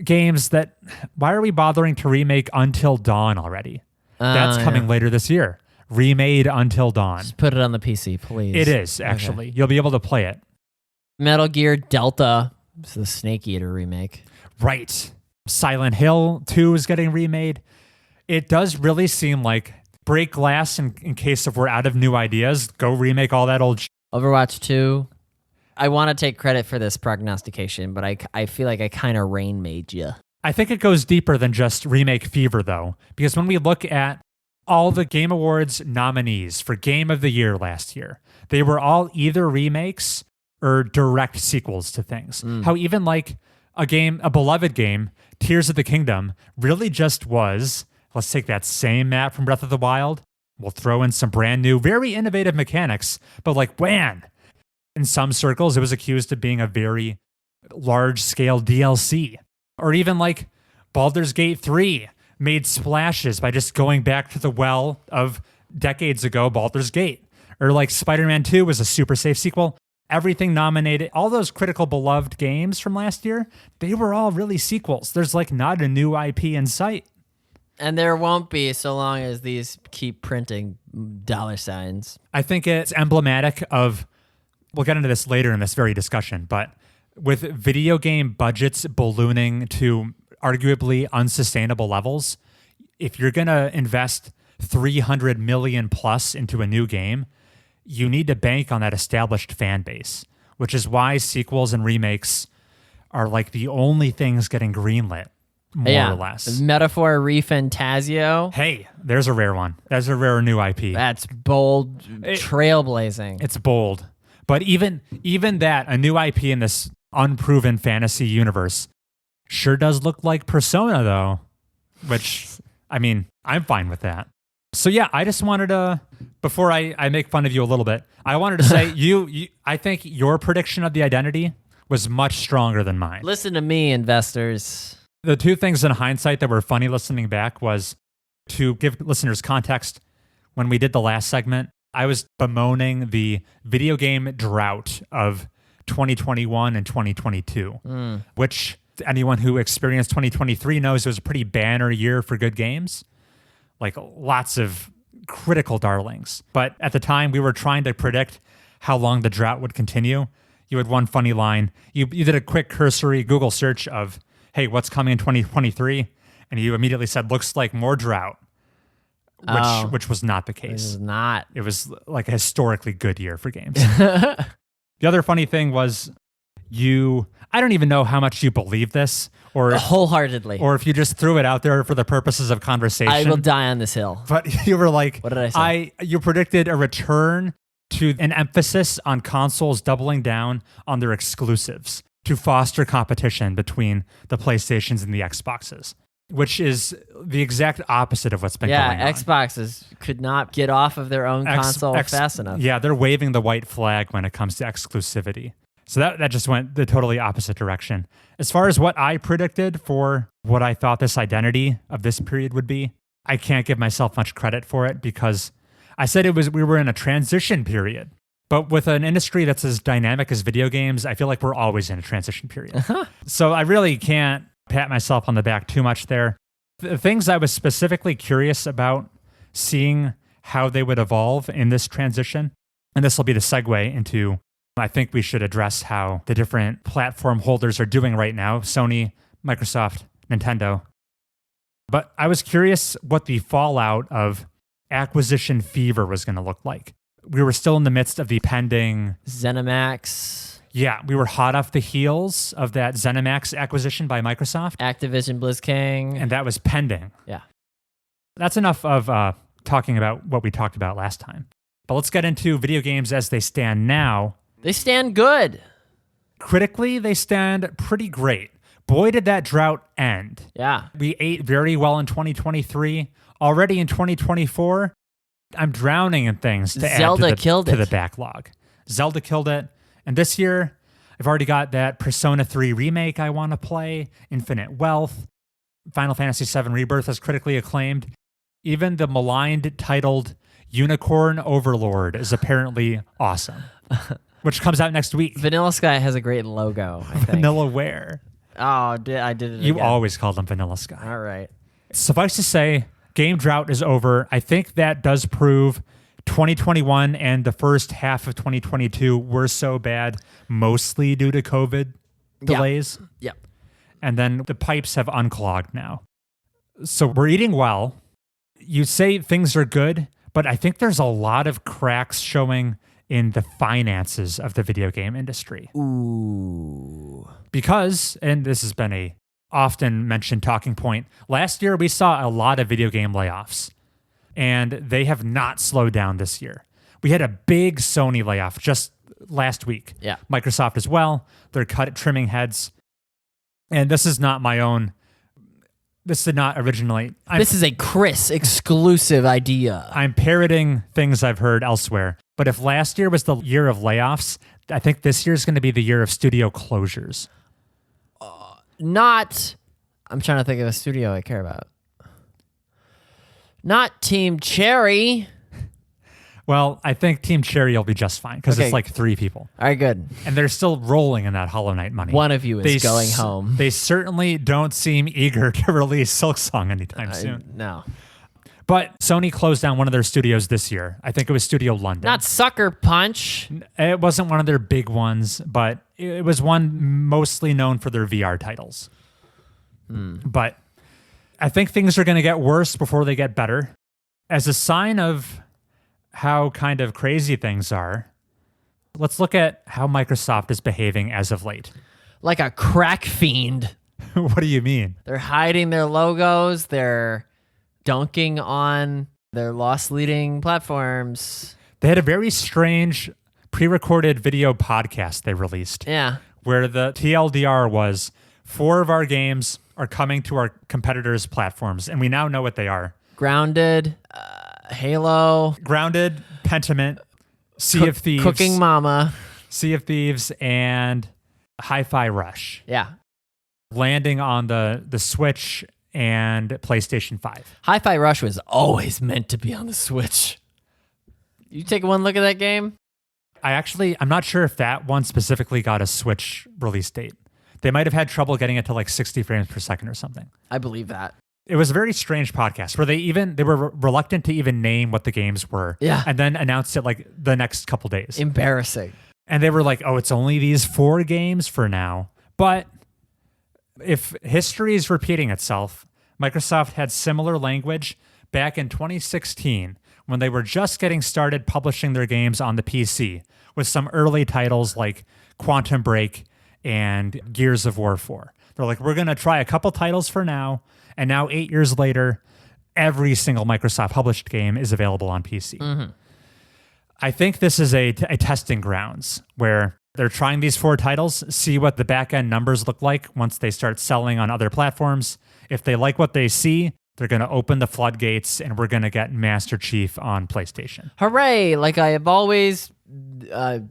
games that, why are we bothering to remake Until Dawn already? That's coming later this year. Remade Until Dawn. Just put it on the PC, please. It is, actually. Okay. You'll be able to play it. Metal Gear Delta. It's the Snake Eater remake. Right. Silent Hill 2 is getting remade. It does really seem like break glass in case if we're out of new ideas. Go remake all that old Overwatch 2. I want to take credit for this prognostication, but I feel like I kind of rain made you. I think it goes deeper than just remake fever, though, because when we look at all the Game Awards nominees for Game of the Year last year, they were all either remakes or direct sequels to things. How even like a beloved game, Tears of the Kingdom, really just was, let's take that same map from Breath of the Wild, we'll throw in some brand new, very innovative mechanics, but like, man, in some circles, it was accused of being a very large-scale DLC. Or even like Baldur's Gate 3 made splashes by just going back to the well of decades ago, Baldur's Gate. Or like Spider-Man 2 was a super safe sequel. Everything nominated, all those critical beloved games from last year, they were all really sequels. There's like not a new IP in sight. And there won't be so long as these keep printing dollar signs. I think it's emblematic of, we'll get into this later in this very discussion, but with video game budgets ballooning to arguably unsustainable levels, if you're going to invest $300 million plus into a new game, you need to bank on that established fan base, which is why sequels and remakes are like the only things getting greenlit. More or less. Metaphor ReFantasio. Hey, there's a rare one. That's a rare new IP. That's bold, trailblazing. It's bold. But even that, a new IP in this unproven fantasy universe, sure does look like Persona, though. Which, I mean, I'm fine with that. So yeah, I just wanted to, before I make fun of you a little bit, I wanted to say, I think your prediction of the identity was much stronger than mine. Listen to me, investors. The two things in hindsight that were funny listening back was, to give listeners context, when we did the last segment, I was bemoaning the video game drought of 2021 and 2022, which anyone who experienced 2023 knows it was a pretty banner year for good games. Like lots of critical darlings. But at the time, we were trying to predict how long the drought would continue. You had one funny line. You did a quick cursory Google search of, hey, what's coming in 2023? And you immediately said, looks like more drought, which was not the case. It was not. It was like a historically good year for games. The other funny thing was I don't even know how much you believe this, or wholeheartedly, or if you just threw it out there for the purposes of conversation. I will die on this hill. But you were like, what did I say? You predicted a return to an emphasis on consoles doubling down on their exclusives to foster competition between the PlayStations and the Xboxes, which is the exact opposite of what's been going on. Yeah, Xboxes could not get off of their own console fast enough. Yeah, they're waving the white flag when it comes to exclusivity. So that just went the totally opposite direction. As far as what I predicted for what I thought this identity of this period would be, I can't give myself much credit for it because I said we were in a transition period. But with an industry that's as dynamic as video games, I feel like we're always in a transition period. So I really can't pat myself on the back too much there. The things I was specifically curious about seeing how they would evolve in this transition, and this will be the segue into, I think we should address how the different platform holders are doing right now, Sony, Microsoft, Nintendo. But I was curious what the fallout of acquisition fever was going to look like. We were still in the midst of the pending ZeniMax. Yeah, we were hot off the heels of that ZeniMax acquisition by Microsoft. Activision Blizzking. And that was pending. Yeah. That's enough of talking about what we talked about last time. But let's get into video games as they stand now. They stand good. Critically, they stand pretty great. Boy, did that drought end. Yeah. We ate very well in 2023. Already in 2024, I'm drowning in things to Zelda add killed to it. the backlog. Zelda killed it. And this year, I've already got that Persona 3 remake I want to play, Infinite Wealth. Final Fantasy VII Rebirth is critically acclaimed. Even the maligned titled Unicorn Overlord is apparently awesome, which comes out next week. Vanilla Sky has a great logo, I think. Vanillaware. Oh, I did it You again. always call them Vanilla Sky. All right. Suffice to say, game drought is over. I think that does prove 2021 and the first half of 2022 were so bad, mostly due to COVID delays. Yep. And then the pipes have unclogged now. So we're eating well. You say things are good, but I think there's a lot of cracks showing in the finances of the video game industry. Ooh. Because, and this has been a often mentioned talking point, last year we saw a lot of video game layoffs, and they have not slowed down this year. We had a big Sony layoff just last week. Yeah. Microsoft as well. They're trimming heads. And this is not my own. This did not originally. This is a Chris exclusive idea. I'm parroting things I've heard elsewhere. But if last year was the year of layoffs, I think this year is going to be the year of studio closures. I'm trying to think of a studio I care about. Not Team Cherry. Well, I think Team Cherry will be just fine because it's like 3 people. All right, good. And they're still rolling in that Hollow Knight money. One of you is going home. They certainly don't seem eager to release Silksong anytime soon. No. But Sony closed down one of their studios this year. I think it was Studio London. Not Sucker Punch. It wasn't one of their big ones, but it was one mostly known for their VR titles. But I think things are going to get worse before they get better. As a sign of how kind of crazy things are, let's look at how Microsoft is behaving as of late. Like a crack fiend. What do you mean? They're hiding their logos. They're dunking on their loss-leading platforms. They had a very strange pre-recorded video podcast they released. Yeah. Where the TLDR was 4 of our games are coming to our competitors' platforms, and we now know what they are. Grounded, Halo, Grounded, Pentiment, Sea of Thieves, Cooking Mama. Sea of Thieves, and Hi-Fi Rush. Yeah. Landing on the Switch and PlayStation 5. Hi-Fi Rush was always meant to be on the Switch. You take one look at that game? I'm not sure if that one specifically got a Switch release date. They might have had trouble getting it to like 60 frames per second or something. I believe that. It was a very strange podcast where they were reluctant to even name what the games were. Yeah. And then announced it like the next couple days. Embarrassing. And they were like, oh, it's only these 4 games for now. But if history is repeating itself, Microsoft had similar language back in 2016 when they were just getting started publishing their games on the PC with some early titles like Quantum Break and Gears of War 4. They're like, we're going to try a couple titles for now. And now 8 years later, every single Microsoft published game is available on PC. Mm-hmm. I think this is a testing grounds where they're trying these 4 titles, see what the back-end numbers look like once they start selling on other platforms. If they like what they see, they're going to open the floodgates and we're going to get Master Chief on PlayStation. Hooray! Like I have always... I've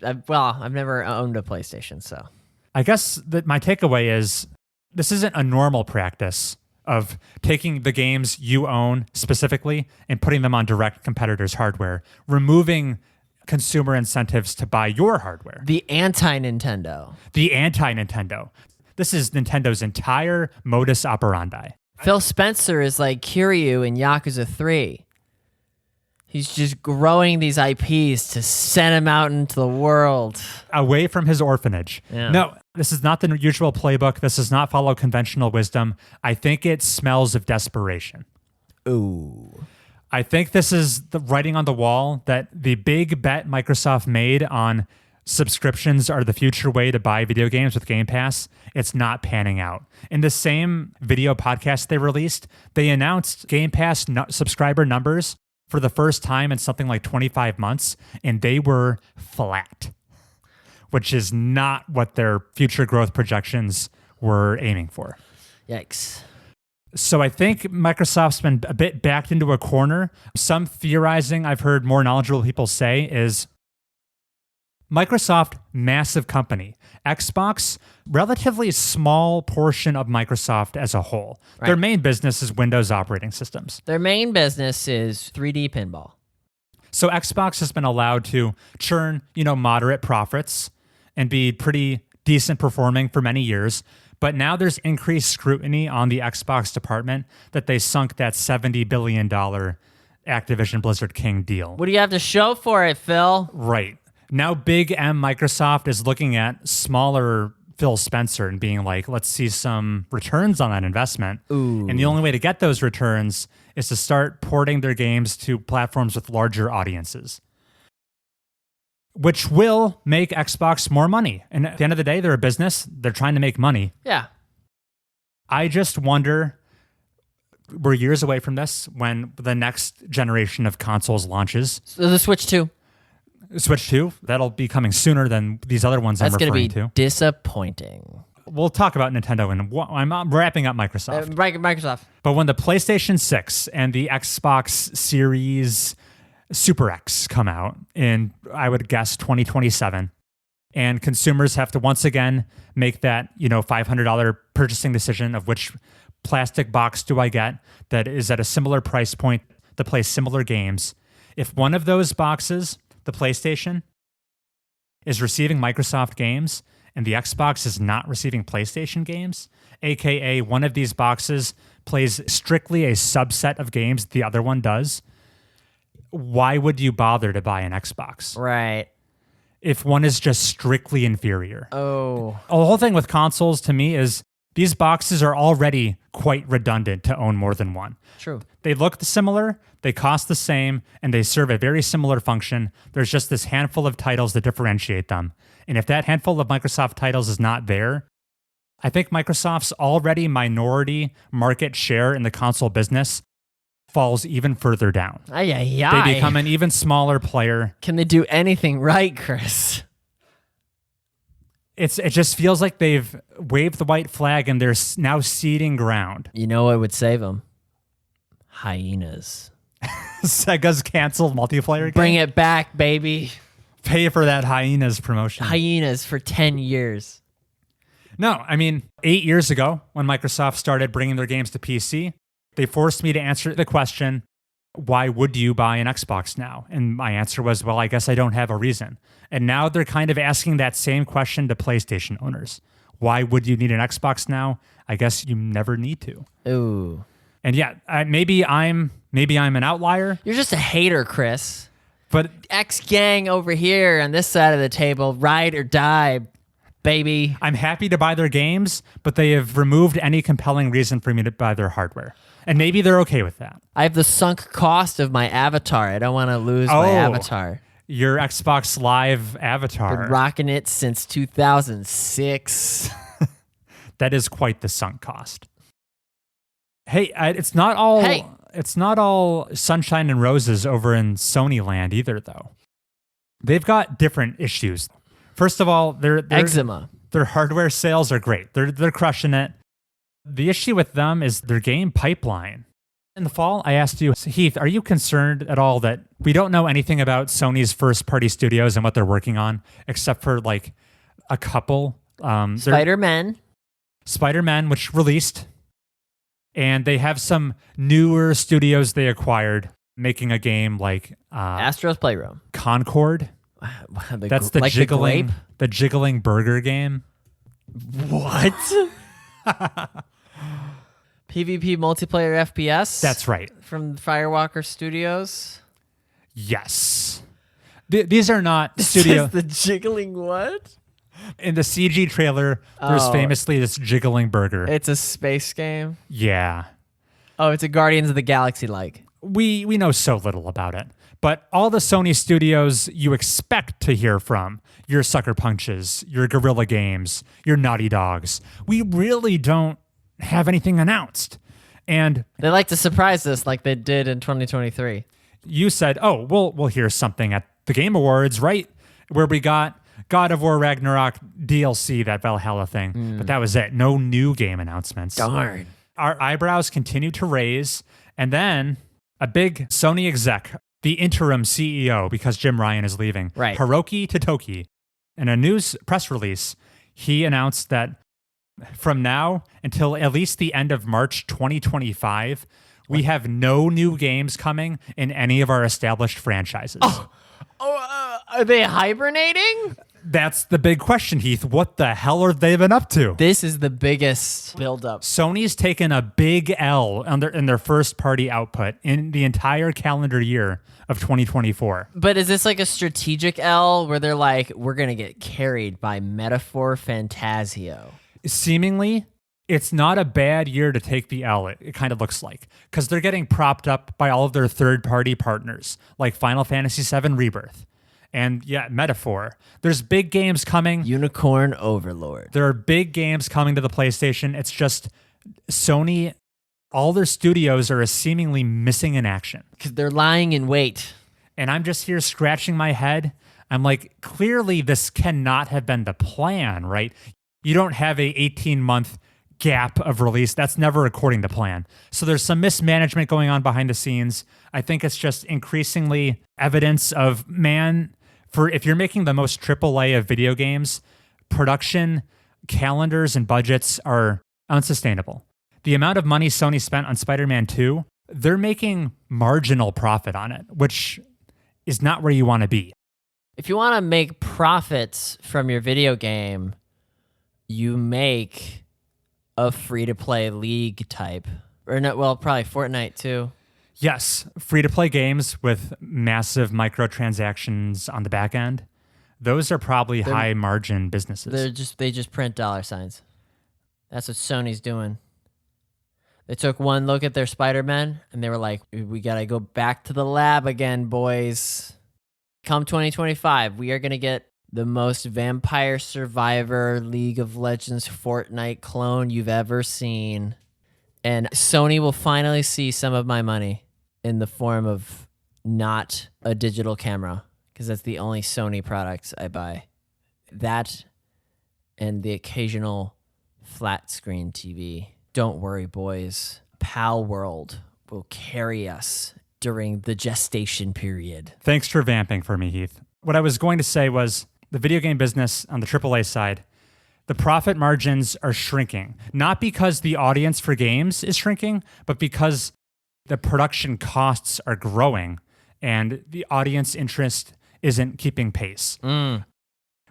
never owned a PlayStation, so... I guess that my takeaway is this isn't a normal practice of taking the games you own specifically and putting them on direct competitors' hardware, removing consumer incentives to buy your hardware. The anti-Nintendo. The anti-Nintendo. This is Nintendo's entire modus operandi. Phil Spencer is like Kiryu in Yakuza 3. He's just growing these IPs to send them out into the world. Away from his orphanage. Yeah. No, this is not the usual playbook. This does not follow conventional wisdom. I think it smells of desperation. Ooh. I think this is the writing on the wall that the big bet Microsoft made on subscriptions are the future way to buy video games with Game Pass, it's not panning out. In the same video podcast they released, they announced Game Pass subscriber numbers for the first time in something like 25 months, and they were flat, which is not what their future growth projections were aiming for. Yikes. So I think Microsoft's been a bit backed into a corner. Some theorizing I've heard more knowledgeable people say is Microsoft, massive company. Xbox, relatively small portion of Microsoft as a whole. Right. Their main business is Windows operating systems. Their main business is 3D pinball. So Xbox has been allowed to churn, moderate profits and be pretty decent performing for many years. But now there's increased scrutiny on the Xbox department that they sunk that $70 billion Activision Blizzard King deal. What do you have to show for it, Phil? Right. Now Big M Microsoft is looking at smaller Phil Spencer and being like, let's see some returns on that investment. Ooh. And the only way to get those returns is to start porting their games to platforms with larger audiences, which will make Xbox more money. And at the end of the day, they're a business. They're trying to make money. Yeah. I just wonder, we're years away from this when the next generation of consoles launches. So the Switch 2. Switch 2, that'll be coming sooner than these other ones I'm referring to. That's going to be disappointing. We'll talk about Nintendo, and I'm wrapping up Microsoft. Microsoft. But when the PlayStation 6 and the Xbox Series Super X come out in, I would guess, 2027, and consumers have to once again make that $500 purchasing decision of which plastic box do I get that is at a similar price point to play similar games. If one of those boxes, the PlayStation, is receiving Microsoft games and the Xbox is not receiving PlayStation games, aka one of these boxes plays strictly a subset of games the other one does, why would you bother to buy an Xbox? Right. If one is just strictly inferior. Oh. The whole thing with consoles to me is these boxes are already quite redundant to own more than one. True. They look similar, they cost the same, and they serve a very similar function. There's just this handful of titles that differentiate them. And if that handful of Microsoft titles is not there, I think Microsoft's already minority market share in the console business falls even further down. Ay. They become an even smaller player. Can they do anything right, Chris? It just feels like they've waved the white flag and they're now ceding ground. You know what would save them? Hyenas. Sega's canceled multiplayer game. Bring it back, baby. Pay for that Hyenas promotion. Hyenas for 10 years. No, I mean, 8 years ago when Microsoft started bringing their games to PC, they forced me to answer the question, why would you buy an Xbox now? And my answer was, well, I guess I don't have a reason. And now they're kind of asking that same question to PlayStation owners. Why would you need an Xbox now? I guess you never need to. Ooh. And yeah, maybe I'm an outlier. You're just a hater, Chris. But X gang over here on this side of the table, ride or die, baby. I'm happy to buy their games, but they have removed any compelling reason for me to buy their hardware. And maybe they're okay with that. I have the sunk cost of my avatar. I don't want to lose my avatar. Your Xbox Live avatar. Been rocking it since 2006. That is quite the sunk cost. Hey, it's not all sunshine and roses over in Sony land either, though. They've got different issues. First of all, their eczema. Their hardware sales are great. They're crushing it. The issue with them is their game pipeline. In the fall, I asked you, Heath, are you concerned at all that we don't know anything about Sony's first-party studios and what they're working on, except for like a couple? Spider-Man, which released, and they have some newer studios they acquired making a game like Astro's Playroom, Concord. That's the jiggling burger game. What? PvP multiplayer FPS? That's right. From Firewalker Studios? Yes. These are not studio. The jiggling what? In the CG trailer, there's famously this jiggling burger. It's a space game? Yeah. Oh, it's a Guardians of the Galaxy like. We know so little about it. But all the Sony studios you expect to hear from, your Sucker Punches, your Guerrilla Games, your Naughty Dogs, we really don't have anything announced. And they like to surprise us like they did in 2023. You said, oh, we'll hear something at the Game Awards, right? Where we got God of War Ragnarok DLC, that Valhalla thing. But that was it. No new game announcements. Darn. Our eyebrows continue to raise. And then a big Sony exec, the interim CEO, because Jim Ryan is leaving, right. Hiroki Totoki, in a news press release, he announced that from now until at least the end of March 2025, we have no new games coming in any of our established franchises. Are they hibernating? That's the big question, Heath. What the hell are they been up to? This is the biggest buildup. Sony's taken a big L in their first-party output in the entire calendar year of 2024. But is this like a strategic L where they're like, we're going to get carried by Metaphor Fantasio? Seemingly, it's not a bad year to take the L, it kind of looks like, because they're getting propped up by all of their third-party partners, like Final Fantasy VII Rebirth. And yeah, Metaphor. There's big games coming. Unicorn Overlord. There are big games coming to the PlayStation. It's just Sony, all their studios are seemingly missing in action. Because they're lying in wait. And I'm just here scratching my head. I'm like, clearly this cannot have been the plan, right? You don't have a 18-month gap of release. That's never according to plan. So there's some mismanagement going on behind the scenes. I think it's just increasingly evidence of, man, for if you're making the most AAA of video games, production calendars and budgets are unsustainable. The amount of money Sony spent on Spider-Man 2, they're making marginal profit on it, which is not where you want to be. If you want to make profits from your video game, you make a free-to-play league type. Or not, well, probably Fortnite too. Yes, free-to-play games with massive microtransactions on the back end. Those are probably high-margin businesses. They just print dollar signs. That's what Sony's doing. They took one look at their Spider-Man, and they were like, we got to go back to the lab again, boys. Come 2025, we are going to get the most Vampire Survivor League of Legends Fortnite clone you've ever seen. And Sony will finally see some of my money in the form of not a digital camera, because that's the only Sony products I buy. That and the occasional flat screen TV. Don't worry, boys. Pal World will carry us during the gestation period. Thanks for vamping for me, Heath. What I was going to say was the video game business on the AAA side, the profit margins are shrinking, not because the audience for games is shrinking, but because the production costs are growing and the audience interest isn't keeping pace.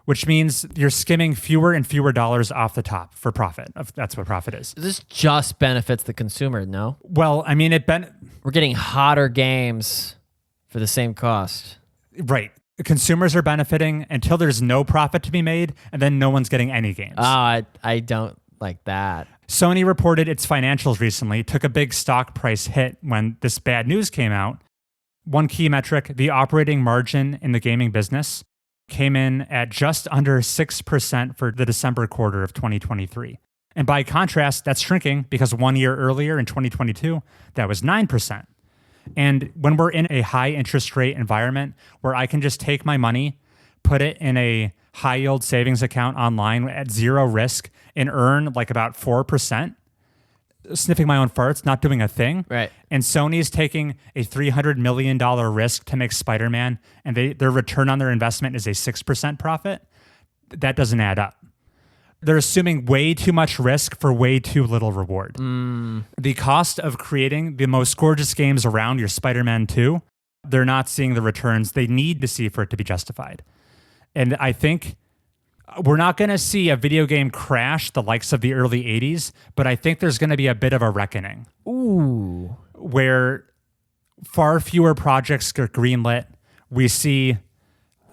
Which means you're skimming fewer and fewer dollars off the top for profit. That's what profit is. This just benefits the consumer, no? Well, I mean, we're getting hotter games for the same cost. Right. Consumers are benefiting until there's no profit to be made, and then no one's getting any games. Oh, I don't like that. Sony reported its financials recently, took a big stock price hit when this bad news came out. One key metric, the operating margin in the gaming business, came in at just under 6% for the December quarter of 2023. And by contrast, that's shrinking because 1 year earlier in 2022, that was 9%. And when we're in a high interest rate environment where I can just take my money, put it in a high yield savings account online at zero risk and earn like about 4%, sniffing my own farts, not doing a thing. Right. And Sony's taking a $300 million risk to make Spider-Man, and their return on their investment is a 6% profit. That doesn't add up. They're assuming way too much risk for way too little reward. The cost of creating the most gorgeous games around, your Spider-Man 2, they're not seeing the returns they need to see for it to be justified. And I think we're not going to see a video game crash the likes of the early 80s, but I think there's going to be a bit of a reckoning. Ooh. Where far fewer projects get greenlit. We see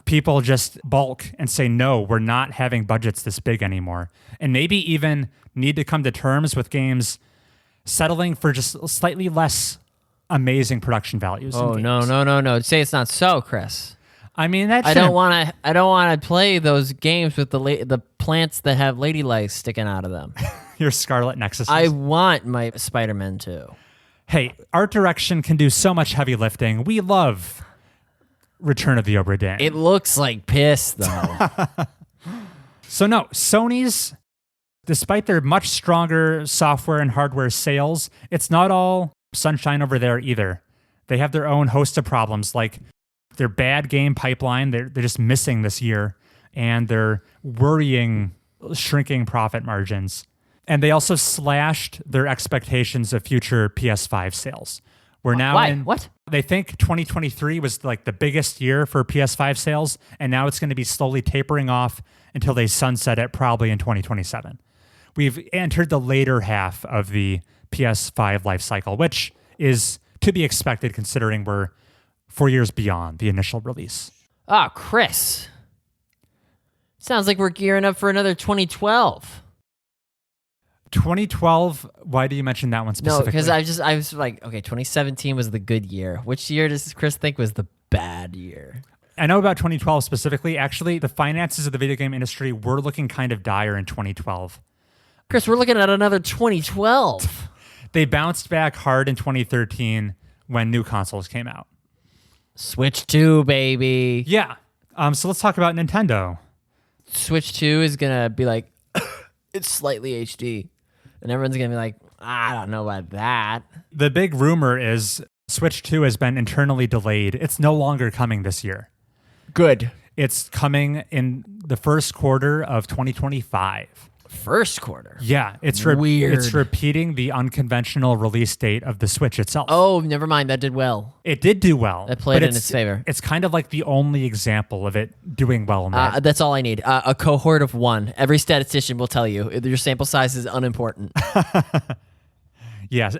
people just balk and say, no, we're not having budgets this big anymore. And maybe even need to come to terms with games settling for just slightly less amazing production values. Oh, in no, games. no. Say it's not so, Chris. I mean, that I don't want to play those games with the plants that have lady legs sticking out of them. your Scarlet Nexus. I want my Spider-Man too. Hey, art direction can do so much heavy lifting. We love Return of the Obra Dinn. It looks like piss, though. So no, Sony's, despite their much stronger software and hardware sales, it's not all sunshine over there either. They have their own host of problems, like their bad game pipeline. They're just missing this year, and their worrying shrinking profit margins. And they also slashed their expectations of future PS5 sales. We're now Why? in What? They think 2023 was like the biggest year for PS5 sales, and now it's going to be slowly tapering off until they sunset it probably in 2027. We've entered the later half of the PS5 life cycle, which is to be expected considering we're 4 years beyond the initial release. Oh, Chris. Sounds like we're gearing up for another 2012. 2012, why do you mention that one No, specifically? because I was like, okay, 2017 was the good year. Which year does Chris think was the bad year? I know about 2012 specifically. Actually, the finances of the video game industry were looking kind of dire in 2012. Chris, we're looking at another 2012. They bounced back hard in 2013 when new consoles came out. Switch 2, baby. Yeah. So let's talk about Nintendo. Switch 2 is going to be like, it's slightly HD. And everyone's going to be like, I don't know about that. The big rumor is Switch 2 has been internally delayed. It's no longer coming this year. Good. It's coming in the first quarter of 2025. First quarter? Yeah, it's Weird. It's repeating the unconventional release date of the Switch itself. Oh, never mind. That did well. It did do well. That played but in its favor. It's kind of like the only example of it doing well in that. That's all I need. A cohort of 1. Every statistician will tell you your sample size is unimportant. Yes,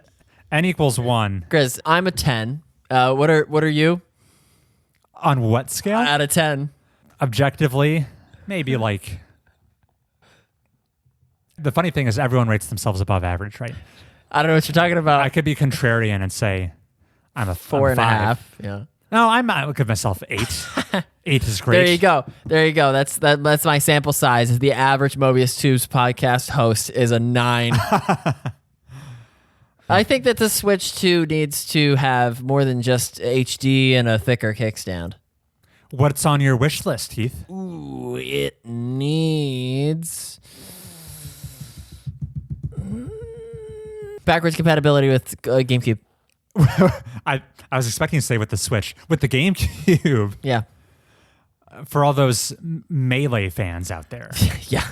n equals 1. Chris, I'm a 10. What are you? On what scale? Out of 10. Objectively, maybe like... The funny thing is everyone rates themselves above average, right? I don't know what you're talking about. I could be contrarian and say I'm a 4.5. 5. Yeah. No, I'll give myself 8. 8 is great. There you go. That's my sample size. The average Mobius Tubes podcast host is a 9. I think that the Switch 2 needs to have more than just HD and a thicker kickstand. What's on your wish list, Heath? Ooh, it needs backwards compatibility with GameCube. I was expecting to say with the Switch. With the GameCube. Yeah. For all those Melee fans out there. Yeah.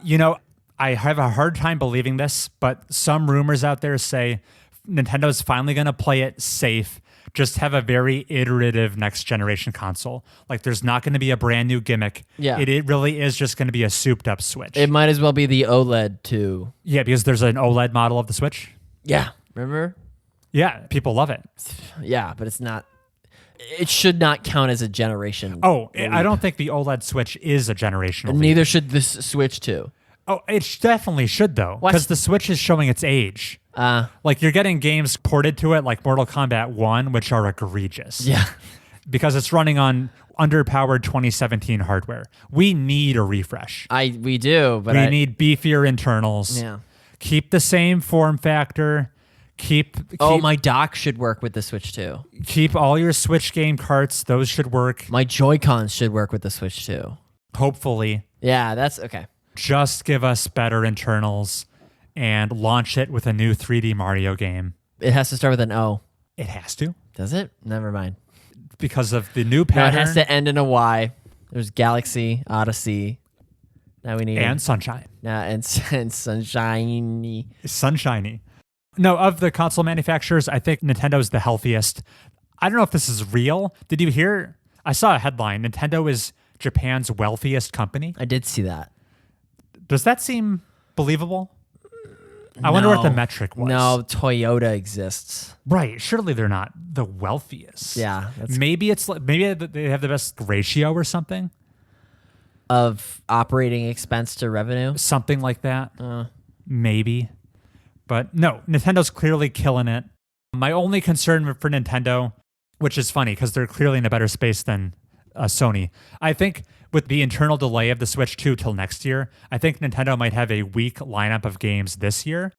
You know, I have a hard time believing this, but some rumors out there say Nintendo's finally going to play it safe. Just have a very iterative next generation console. Like there's not going to be a brand new gimmick. Yeah. It really is just going to be a souped up Switch. It might as well be the OLED too. Yeah, because there's an OLED model of the Switch. Yeah. Remember? Yeah, people love it. Yeah, but it's not. It should not count as a generation. Oh, I don't think the OLED Switch is a generational leap. Neither should this Switch 2. Oh, it definitely should though, because the Switch is showing its age. Like you're getting games ported to it, like Mortal Kombat 1, which are egregious. Yeah. Because it's running on underpowered 2017 hardware. We need a refresh. We do, but we need beefier internals. Yeah. Keep the same form factor. Keep my dock should work with the Switch 2. Keep all your Switch game carts. Those should work. My Joy-Cons should work with the Switch 2. Hopefully. Yeah, that's okay. Just give us better internals and launch it with a new 3D Mario game. It has to start with an O. It has to. Does it? Never mind. Because of the new No, pattern. it has to end in a Y. There's Galaxy, Odyssey. Now we need and Sunshine. and Sunshiny. Sunshiny. No, of the console manufacturers, I think Nintendo's the healthiest. I don't know if this is real. Did you hear? I saw a headline. Nintendo is Japan's wealthiest company. I did see that. Does that seem believable? I wonder what the metric was. No, Toyota exists. Right. Surely they're not the wealthiest. Yeah. Maybe they have the best ratio or something. Of operating expense to revenue? Something like that. Maybe. But no, Nintendo's clearly killing it. My only concern for Nintendo, which is funny because they're clearly in a better space than Sony, I think with the internal delay of the Switch 2 till next year, I think Nintendo might have a weak lineup of games this year.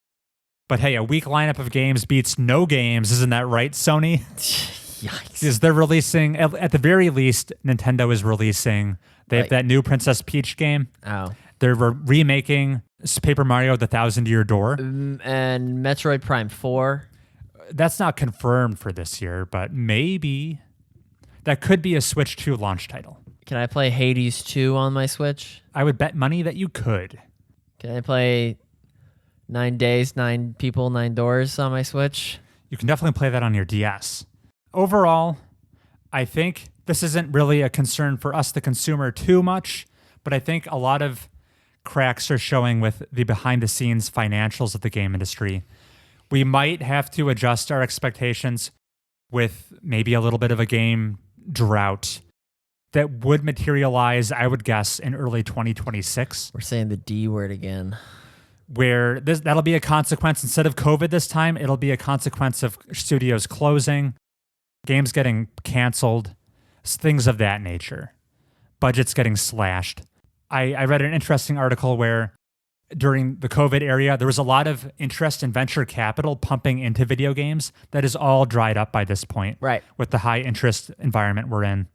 But hey, a weak lineup of games beats no games. Isn't that right, Sony? Yikes. Because they're releasing, at the very least, Nintendo is releasing, they have that new Princess Peach game. Oh. They're remaking Paper Mario: The Thousand-Year Door. And Metroid Prime 4. That's not confirmed for this year, but maybe. That could be a Switch 2 launch title. Can I play Hades 2 on my Switch? I would bet money that you could. Can I play 9 Days, 9 People, 9 Doors on my Switch? You can definitely play that on your DS. Overall, I think this isn't really a concern for us, the consumer, too much, but I think a lot of cracks are showing with the behind-the-scenes financials of the game industry. We might have to adjust our expectations with maybe a little bit of a game drought that would materialize, I would guess, in early 2026. We're saying the D word again. Where that'll be a consequence. Instead of COVID this time, it'll be a consequence of studios closing, games getting canceled, things of that nature. Budgets getting slashed. I read an interesting article where during the COVID area, there was a lot of interest in venture capital pumping into video games that is all dried up by this point. Right. With the high interest environment we're in.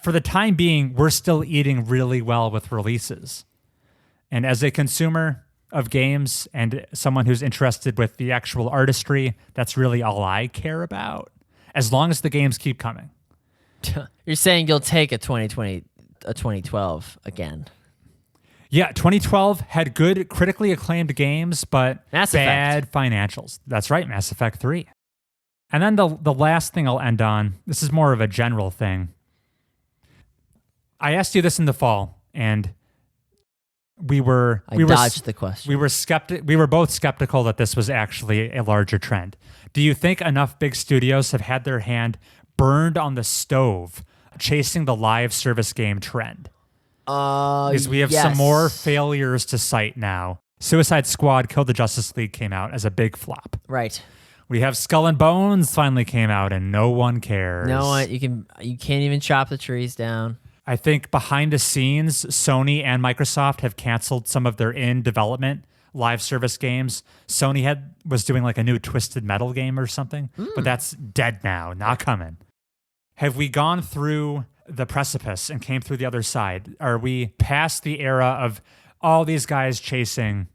For the time being, we're still eating really well with releases. And as a consumer of games and someone who's interested with the actual artistry, that's really all I care about. As long as the games keep coming. You're saying you'll take a 2012 again. Yeah, 2012 had good, critically acclaimed games, but Mass bad Effect. financials. That's right, Mass Effect 3. And then the last thing I'll end on, this is more of a general thing. I asked you this in the fall, and we dodged the question. We were both skeptical that this was actually a larger trend. Do you think enough big studios have had their hand burned on the stove chasing the live service game trend? Because we have some more failures to cite now. Suicide Squad Kill the Justice League came out as a big flop. Right. We have Skull and Bones finally came out and no one cares. No one, you can't even chop the trees down. I think behind the scenes, Sony and Microsoft have canceled some of their in-development live service games. Sony was doing like a new Twisted Metal game or something, but that's dead now, not coming. Have we gone through the precipice and came through the other side? Are we past the era of all these guys chasing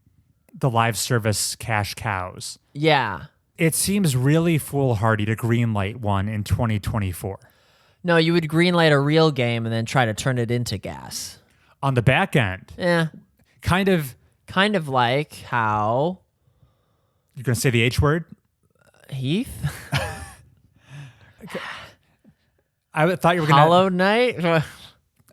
the live service cash cows? Yeah. It seems really foolhardy to greenlight one in 2024. No, you would greenlight a real game and then try to turn it into gas. On the back end. Yeah. Kind of like how... You're going to say the H word? Heath? I thought you were going to... Hollow Knight?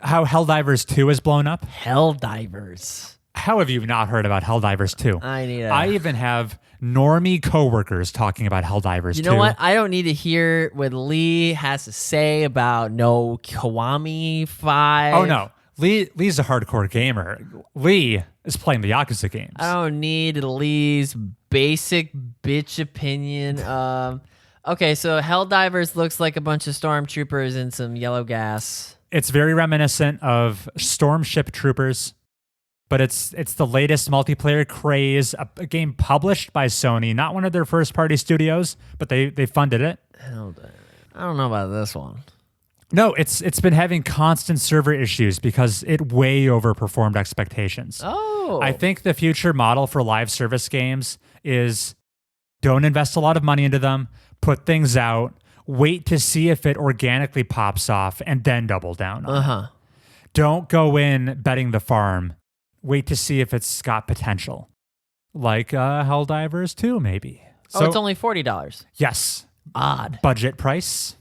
How Helldivers 2 is blown up? Helldivers. How have you not heard about Helldivers 2? I even have normie coworkers talking about Helldivers 2. You know what? I don't need to hear what Lee has to say about no Kiwami 5. Oh, no. Lee's a hardcore gamer. Lee is playing the Yakuza games. I don't need Lee's basic bitch opinion. Okay, so Helldivers looks like a bunch of stormtroopers and some yellow gas. It's very reminiscent of Storm Ship Troopers, but it's the latest multiplayer craze, a game published by Sony, not one of their first-party studios, but they funded it. Helldivers. I don't know about this one. No, it's been having constant server issues because it way overperformed expectations. Oh. I think the future model for live service games is don't invest a lot of money into them, put things out, wait to see if it organically pops off, and then double down on it. Don't go in betting the farm. Wait to see if it's got potential. Like Helldivers 2, maybe. So it's only $40. Yes. Odd. Budget price.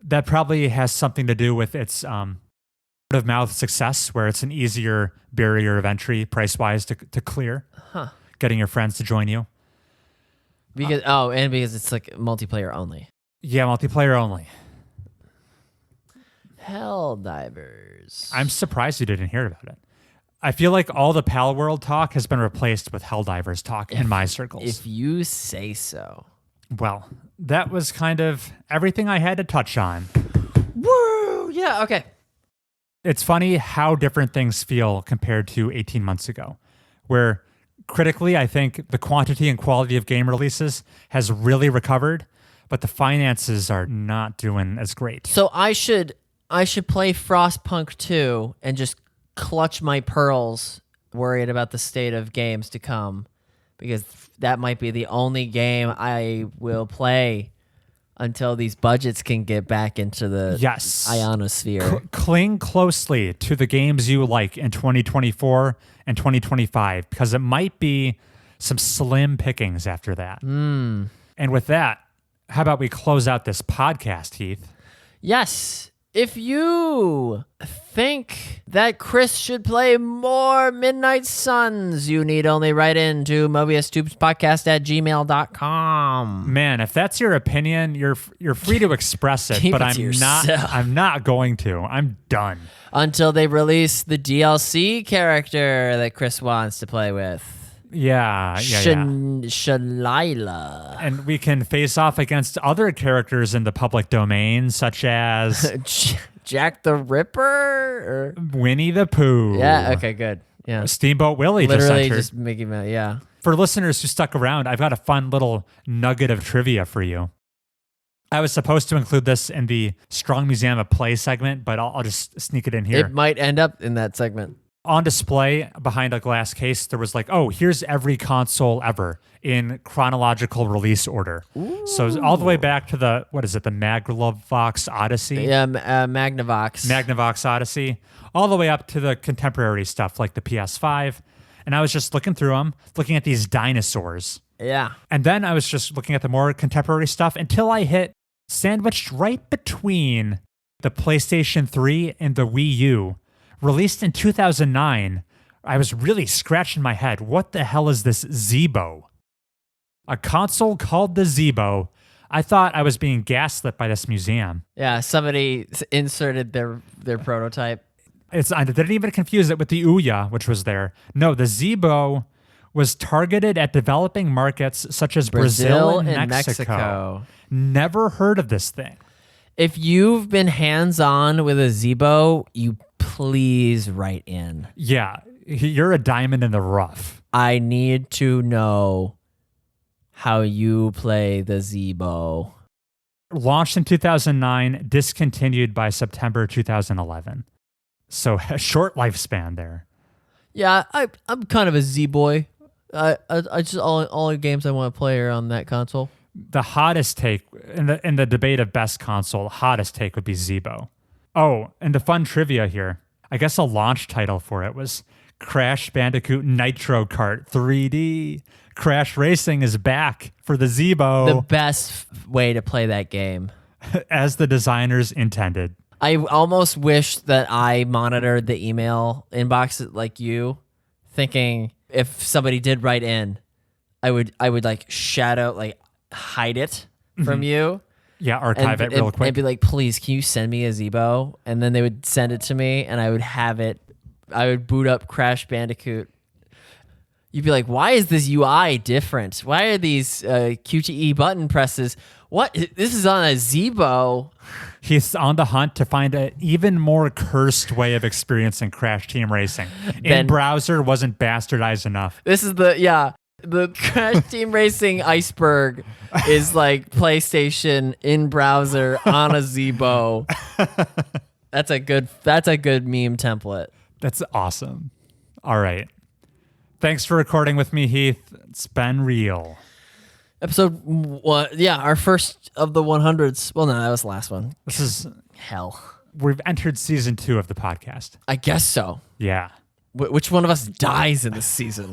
That probably has something to do with its word of mouth success, where it's an easier barrier of entry price-wise to clear. Getting your friends to join you. Because it's like multiplayer only. Yeah, multiplayer only. Helldivers. I'm surprised you didn't hear about it. I feel like all the Pal World talk has been replaced with Helldivers talk in my circles. If you say so. Well, that was kind of everything I had to touch on. Woo! Yeah, okay. It's funny how different things feel compared to 18 months ago, where critically, I think the quantity and quality of game releases has really recovered, but the finances are not doing as great. So I should play Frostpunk 2 and just clutch my pearls, worried about the state of games to come, because that might be the only game I will play until these budgets can get back into the ionosphere. Cling closely to the games you like in 2024 and 2025, because it might be some slim pickings after that. And with that, how about we close out this podcast, Heath? Yes. If you think that Chris should play more Midnight Suns, you need only write into mobiustubespodcast@gmail.com. Man, if that's your opinion, you're free to express it, but I'm not going to. I'm done. Until they release the DLC character that Chris wants to play with. Yeah. Shalila. And we can face off against other characters in the public domain, such as Jack the Ripper? Winnie the Pooh. Yeah, okay, good. Yeah. Steamboat Willie Literally just entered. Mickey Mouse, yeah. For listeners who stuck around, I've got a fun little nugget of trivia for you. I was supposed to include this in the Strong Museum of Play segment, but I'll just sneak it in here. It might end up in that segment. On display behind a glass case, there was like, oh, here's every console ever in chronological release order. Ooh. So all the way back to the Magnavox Odyssey? Yeah, Magnavox. Magnavox Odyssey. All the way up to the contemporary stuff like the PS5. And I was just looking through them, looking at these dinosaurs. Yeah. And then I was just looking at the more contemporary stuff until I hit sandwiched right between the PlayStation 3 and the Wii U. Released in 2009, I was really scratching my head. What the hell is this Zeebo? A console called the Zeebo. I thought I was being gaslit by this museum. Yeah, somebody inserted their prototype. I didn't even confuse it with the Ouya, which was there. No, the Zeebo was targeted at developing markets such as Brazil and Mexico. Never heard of this thing. If you've been hands-on with a Zeebo, you please write in. Yeah, you're a diamond in the rough. I need to know how you play the Zeebo. Launched in 2009, discontinued by September 2011. So a short lifespan there. Yeah, I'm kind of a Z-boy. I just all the games I want to play are on that console. The hottest take in the debate of best console, hottest take would be Zeebo. Oh, and the fun trivia here. I guess a launch title for it was Crash Bandicoot Nitro Kart 3D. Crash Racing is back for the Zeebo. The best way to play that game. As the designers intended. I almost wish that I monitored the email inbox like you, thinking if somebody did write in, I would like shadow, like hide it from you. Yeah, archive it real quick. And be like, please, can you send me a Zeebo? And then they would send it to me, and I would have it. I would boot up Crash Bandicoot. You'd be like, why is this UI different? Why are these QTE button presses? What? This is on a Zeebo. He's on the hunt to find an even more cursed way of experiencing Crash Team Racing. In browser wasn't bastardized enough. This is the Crash Team Racing iceberg is like PlayStation in browser on a Zeebo. That's a good meme template. That's awesome. All right. Thanks for recording with me, Heath. It's been real. Episode what? Yeah, our first of the 100s. Well, no, that was the last one. This is hell. We've entered season 2 of the podcast. I guess so. Yeah. Which one of us dies in this season?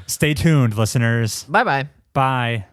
Stay tuned, listeners. Bye-bye. Bye.